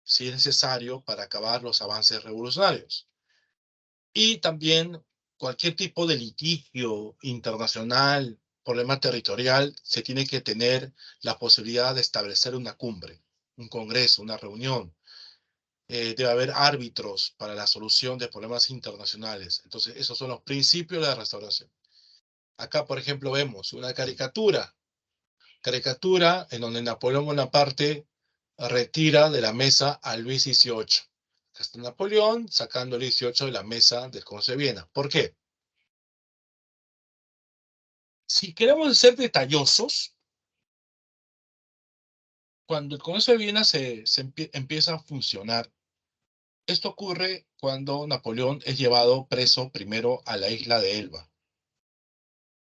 si es necesario para acabar los avances revolucionarios. Y también cualquier tipo de litigio internacional, problema territorial, se tiene que tener la posibilidad de establecer una cumbre, un congreso, una reunión. Debe haber árbitros para la solución de problemas internacionales. Entonces, esos son los principios de la restauración. Acá, por ejemplo, vemos una caricatura en donde Napoleón Bonaparte retira de la mesa a Luis XVIII. Acá está Napoleón sacando a Luis XVIII de la mesa del Consejo de Viena. ¿Por qué? Si queremos ser detallosos, cuando el Consejo de Viena empieza a funcionar, Esto ocurre cuando Napoleón es llevado preso primero a la isla de Elba,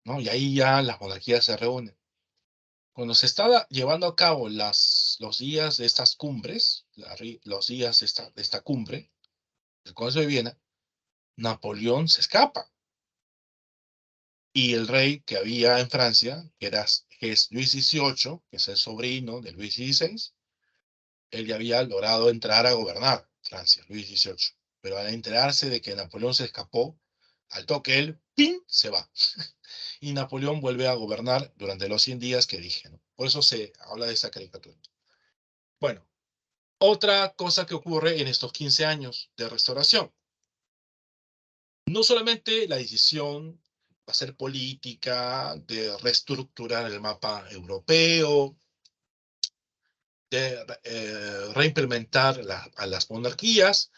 ¿no? Y ahí ya las monarquías se reúnen. Cuando se estaba llevando a cabo los días de estas cumbres, los días de esta cumbre, del Congreso de Viena, Napoleón se escapa. Y el rey que había en Francia, que es Luis XVIII, que es el sobrino de Luis XVI, él ya había logrado entrar a gobernar Francia, Luis XVIII. Pero al enterarse de que Napoleón se escapó, al toque él, ¡pim!, se va. Y Napoleón vuelve a gobernar durante los 100 días que dije, ¿no? Por eso se habla de esa caricatura. Bueno, otra cosa que ocurre en estos 15 años de restauración. No solamente la decisión va a ser política, de reestructurar el mapa europeo, de reimplementar a las monarquías,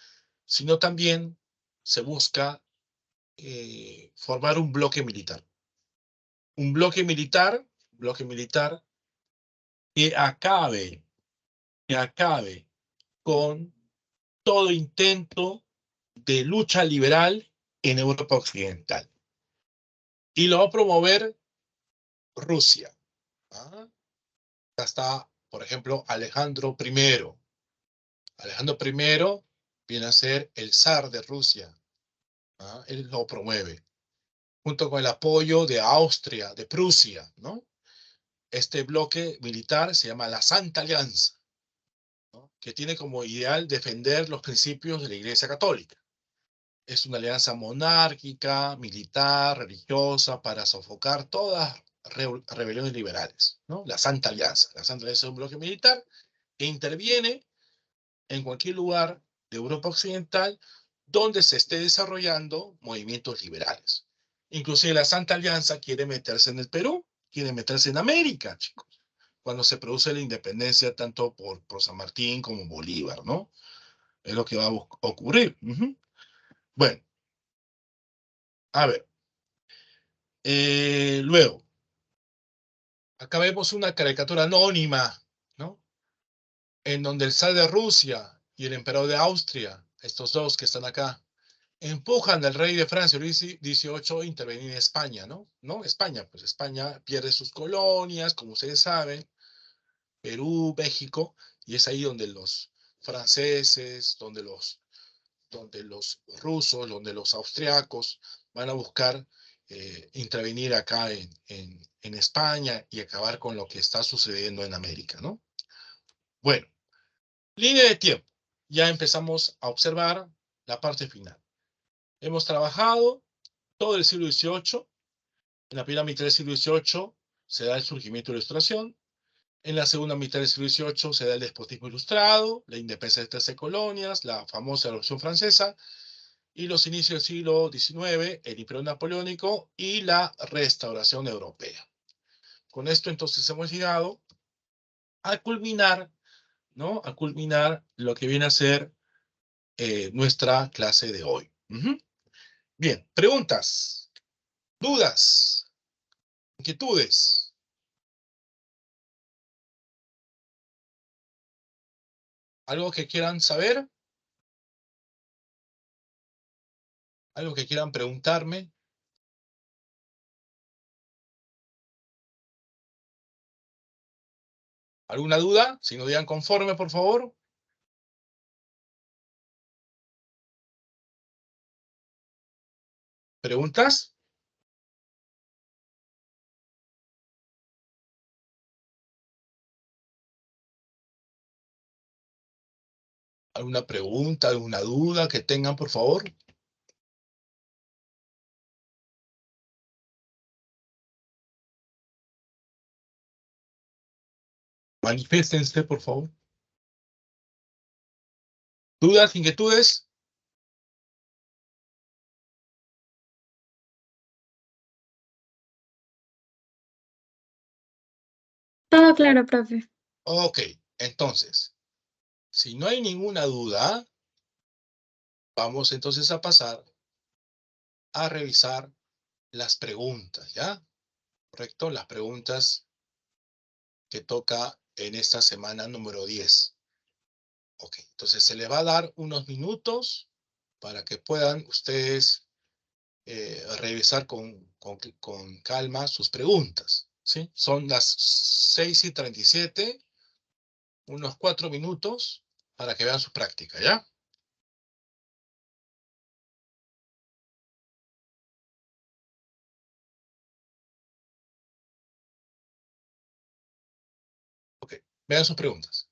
sino también se busca formar un bloque militar. Un bloque militar que acabe con todo intento de lucha liberal en Europa Occidental. Y lo va a promover Rusia. ¿Ah? Está, por ejemplo, Alejandro I. Alejandro I viene a ser el zar de Rusia. ¿Ah? Él lo promueve, junto con el apoyo de Austria, de Prusia, ¿no? Este bloque militar se llama la Santa Alianza, ¿no? Que tiene como ideal defender los principios de la Iglesia Católica. Es una alianza monárquica, militar, religiosa, para sofocar todas rebeliones liberales, ¿no? La Santa Alianza. La Santa Alianza es un bloque militar que interviene en cualquier lugar de Europa Occidental donde se esté desarrollando movimientos liberales. Inclusive la Santa Alianza quiere meterse en el Perú, quiere meterse en América, chicos, cuando se produce la independencia tanto por San Martín como Bolívar, ¿no? Es lo que va a ocurrir. Bueno, a ver. Luego, acá vemos una caricatura anónima, ¿no? En donde el zar de Rusia y el emperador de Austria, estos dos que están acá, empujan al rey de Francia, Luis XVIII, a intervenir en España, ¿no? ¿No? España, pues España pierde sus colonias, como ustedes saben, Perú, México, y es ahí donde los franceses, donde los rusos, donde los austriacos van a buscar intervenir acá en España y acabar con lo que está sucediendo en América, ¿no? Bueno, línea de tiempo. Ya empezamos a observar la parte final. Hemos trabajado todo el siglo XVIII. En la primera mitad del siglo XVIII se da el surgimiento de la Ilustración. En la segunda mitad del siglo XVIII se da el despotismo ilustrado, la independencia de 13 colonias, la famosa Revolución Francesa, y los inicios del siglo XIX, el Imperio Napoleónico y la Restauración Europea. Con esto entonces hemos llegado a culminar, ¿no? A culminar lo que viene a ser nuestra clase de hoy. Bien, preguntas, dudas, inquietudes, algo que quieran saber, algo que quieran preguntarme. ¿Alguna duda? Si no digan conforme, por favor. ¿Preguntas? ¿Alguna pregunta, alguna duda que tengan, por favor? Manifiéstense, por favor. ¿Dudas, inquietudes? Todo claro, profe. Ok, entonces, si no hay ninguna duda, vamos entonces a pasar a revisar las preguntas, ¿ya? ¿Correcto? Las preguntas que toca en esta semana número 10. Ok, entonces se le va a dar unos minutos para que puedan ustedes revisar con calma sus preguntas, ¿sí? Son las 6:37, unos 4 minutos para que vean su práctica, ¿ya? Ok, vean sus preguntas.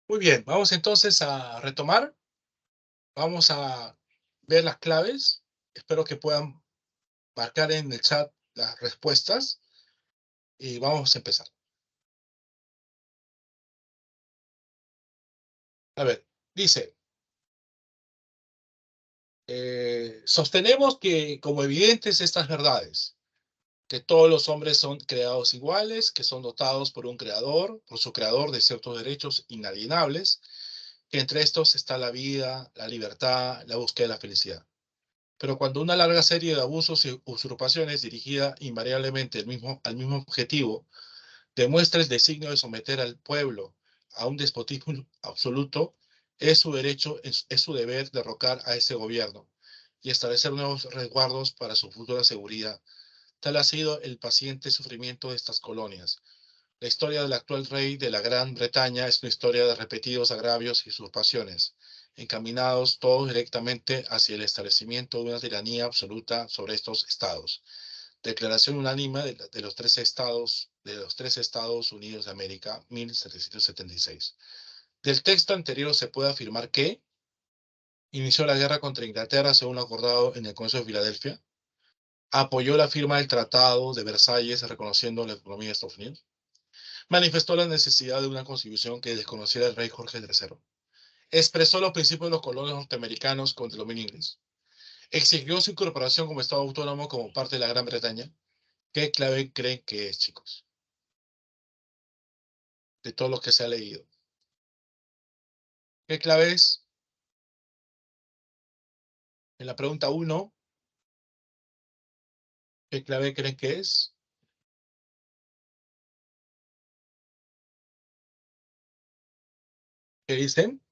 Muy bien, vamos entonces a retomar. Vamos a ver las claves. Espero que puedan marcar en el chat las respuestas y vamos a empezar. A ver, dice, sostenemos que como evidentes estas verdades, que todos los hombres son creados iguales, que son dotados por un creador, por su creador de ciertos derechos inalienables, que entre estos está la vida, la libertad, la búsqueda de la felicidad. Pero cuando una larga serie de abusos y usurpaciones dirigida invariablemente al mismo objetivo demuestra el designio de someter al pueblo a un despotismo absoluto, es su derecho, es su deber derrocar a ese gobierno y establecer nuevos resguardos para su futura seguridad. Tal ha sido el paciente sufrimiento de estas colonias. La historia del actual rey de la Gran Bretaña es una historia de repetidos agravios y usurpaciones. encaminados todos directamente hacia el establecimiento de una tiranía absoluta sobre estos estados. Declaración unánime de los 13 Estados Unidos de América, 1776. Del texto anterior se puede afirmar que inició la guerra contra Inglaterra según lo acordado en el Congreso de Filadelfia, apoyó la firma del Tratado de Versalles reconociendo la economía de Estados Unidos, manifestó la necesidad de una constitución que desconociera el rey Jorge III, expresó los principios de los colonios norteamericanos contra el dominio inglés, exigió su incorporación como Estado autónomo como parte de la Gran Bretaña. ¿Qué clave creen que es, chicos? De todo lo que se ha leído. ¿Qué clave es? En la pregunta 1, ¿qué clave creen que es? ¿Qué dicen?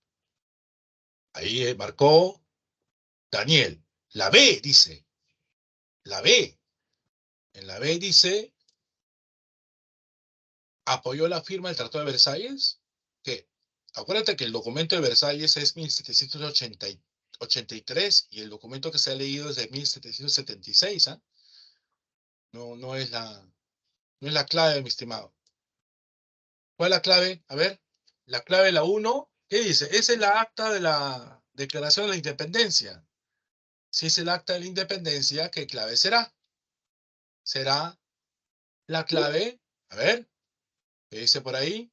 Ahí marcó Daniel. La B dice. La B. En la B dice, apoyó la firma del Tratado de Versalles. ¿Qué? Acuérdate que el documento de Versalles es 1783 y el documento que se ha leído es de 1776. ¿Ah? No es la clave, mi estimado. ¿Cuál es la clave? A ver, la clave, la 1, ¿qué dice? Esa es la acta de la Declaración de la Independencia. Si es el acta de la Independencia, ¿qué clave será? Será la clave, a ver, ¿qué dice por ahí?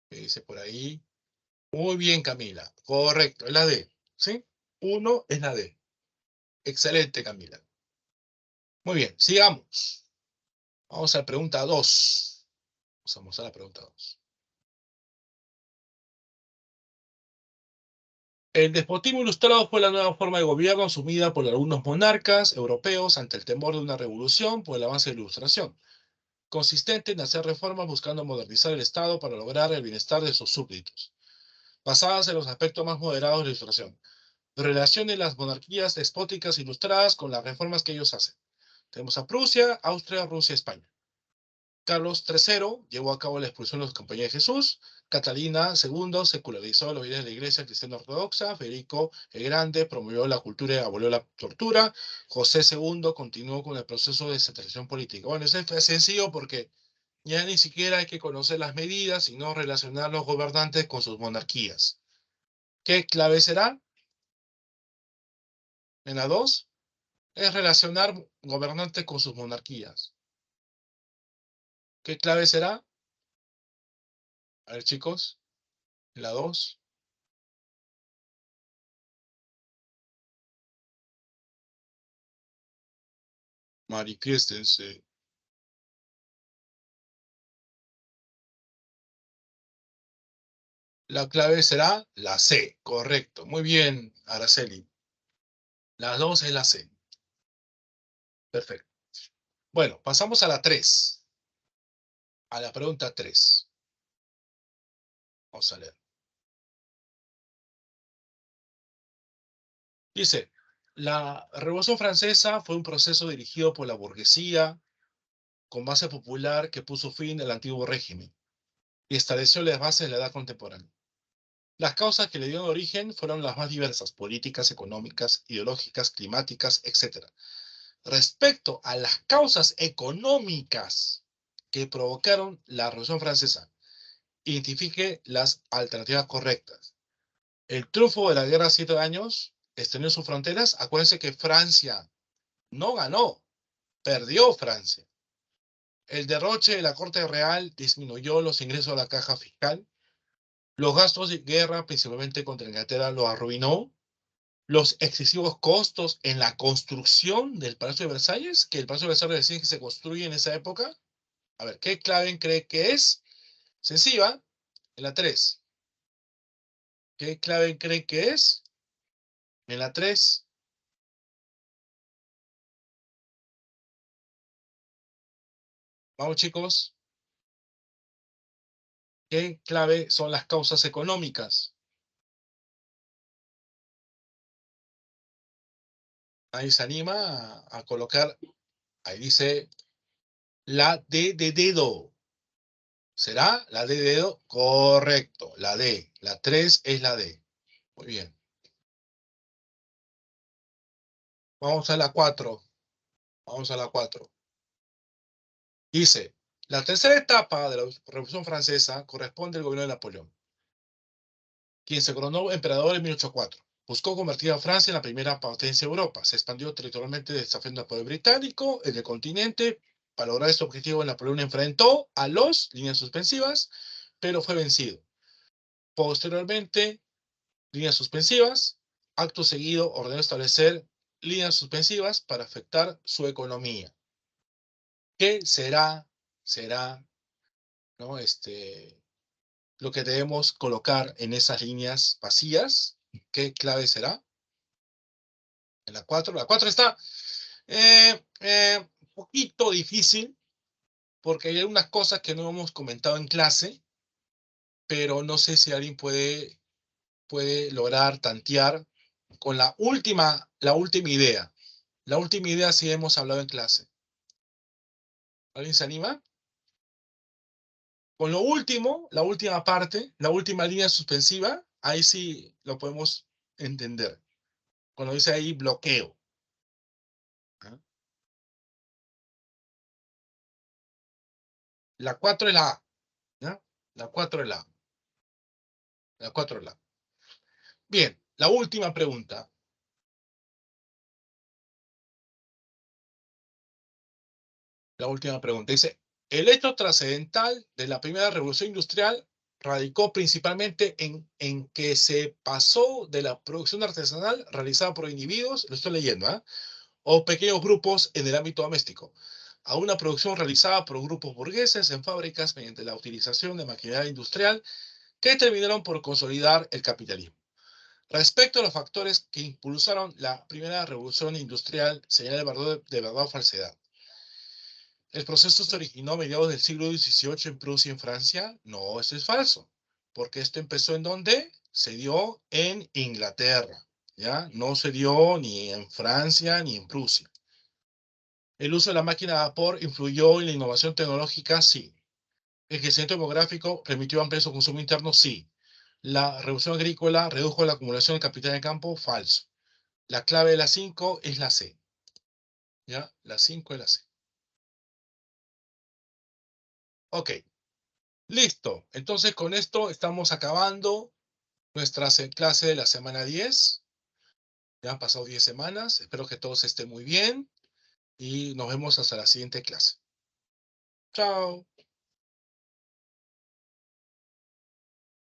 ¿Qué dice por ahí? Muy bien, Camila. Correcto, es la D. ¿Sí? 1 es la D. Excelente, Camila. Muy bien, sigamos. Vamos a la pregunta 2. Vamos a la pregunta 2. El despotismo ilustrado fue la nueva forma de gobierno asumida por algunos monarcas europeos ante el temor de una revolución por el avance de la ilustración, consistente en hacer reformas buscando modernizar el Estado para lograr el bienestar de sus súbditos, basadas en los aspectos más moderados de la ilustración. Relacionen las monarquías despóticas ilustradas con las reformas que ellos hacen. Tenemos a Prusia, Austria, Rusia, España. Carlos III llevó a cabo la expulsión de los compañeros de Jesús. Catalina II secularizó los bienes de la iglesia cristiana ortodoxa. Federico el Grande promovió la cultura y abolió la tortura. José II continuó con el proceso de descentralización política. Bueno, eso es sencillo porque ya ni siquiera hay que conocer las medidas, sino relacionar los gobernantes con sus monarquías. ¿Qué clave será? En la 2 es relacionar gobernantes con sus monarquías. ¿Qué clave será? A ver, chicos, en la 2. Manifiéstense. La clave será la C, correcto. Muy bien, Araceli. La 2 es la C. Perfecto. Bueno, pasamos a la 3. A la pregunta 3. Vamos a leer. Dice, la Revolución Francesa fue un proceso dirigido por la burguesía con base popular que puso fin al antiguo régimen y estableció las bases de la edad contemporánea. Las causas que le dieron origen fueron las más diversas: políticas, económicas, ideológicas, climáticas, etc. Respecto a las causas económicas que provocaron la Revolución Francesa, identifique las alternativas correctas. El triunfo de la Guerra de 7 años extendió sus fronteras. Acuérdense que Francia no ganó, perdió Francia. El derroche de la Corte Real disminuyó los ingresos a la caja fiscal. Los gastos de guerra, principalmente contra Inglaterra, lo arruinó. Los excesivos costos en la construcción del Palacio de Versalles, que el Palacio de Versalles recién que se construye en esa época. A ver, ¿qué clave cree que es? Sencilla, en la 3. ¿Qué clave cree que es? En la 3. Vamos, chicos. ¿Qué clave son las causas económicas? Ahí se anima a colocar, ahí dice la D de dedo. ¿Será la D de dedo? Correcto, la D. La 3 es la D. Muy bien. Vamos a la 4. Vamos a la 4. Dice, la tercera etapa de la Revolución Francesa corresponde al gobierno de Napoleón, quien se coronó emperador en 1804. Buscó convertir a Francia en la primera potencia de Europa. Se expandió territorialmente desafiando al poder británico en el continente. Para lograr este objetivo, Napoleón enfrentó a los líneas suspensivas, pero fue vencido. Posteriormente, líneas suspensivas. Acto seguido, ordenó establecer líneas suspensivas para afectar su economía. ¿Qué será, ¿no? Lo que debemos colocar en esas líneas vacías? ¿Qué clave será? En la 4. La 4 está un poquito difícil porque hay algunas cosas que no hemos comentado en clase, pero no sé si alguien puede lograr tantear con la última idea. La última idea sí hemos hablado en clase. ¿Alguien se anima? Con lo último, la última parte, la última línea suspensiva, ahí sí lo podemos entender. Cuando dice ahí bloqueo. ¿Ah? La 4 es la A. ¿Ya? La 4 es la A. La 4 es la A. Bien, la última pregunta. La última pregunta. Dice, el hecho trascendental de la primera revolución industrial radicó principalmente en que se pasó de la producción artesanal realizada por individuos, lo estoy leyendo, o pequeños grupos en el ámbito doméstico, a una producción realizada por grupos burgueses en fábricas mediante la utilización de maquinaria industrial que terminaron por consolidar el capitalismo. Respecto a los factores que impulsaron la primera revolución industrial, señala de verdad o falsedad. ¿El proceso se originó a mediados del siglo XVIII en Prusia y en Francia? No, eso es falso. Porque esto empezó ¿en dónde? Se dio en Inglaterra, ¿ya? No se dio ni en Francia ni en Prusia. ¿El uso de la máquina a vapor influyó en la innovación tecnológica? Sí. ¿El crecimiento demográfico permitió ampliar su consumo interno? Sí. ¿La revolución agrícola redujo la acumulación de capital de campo? Falso. La clave de la 5 es la C. ¿Ya? La 5 es la C. Ok. Listo. Entonces, con esto estamos acabando nuestra clase de la semana 10. Ya han pasado 10 semanas. Espero que todos estén muy bien. Y nos vemos hasta la siguiente clase. Chao.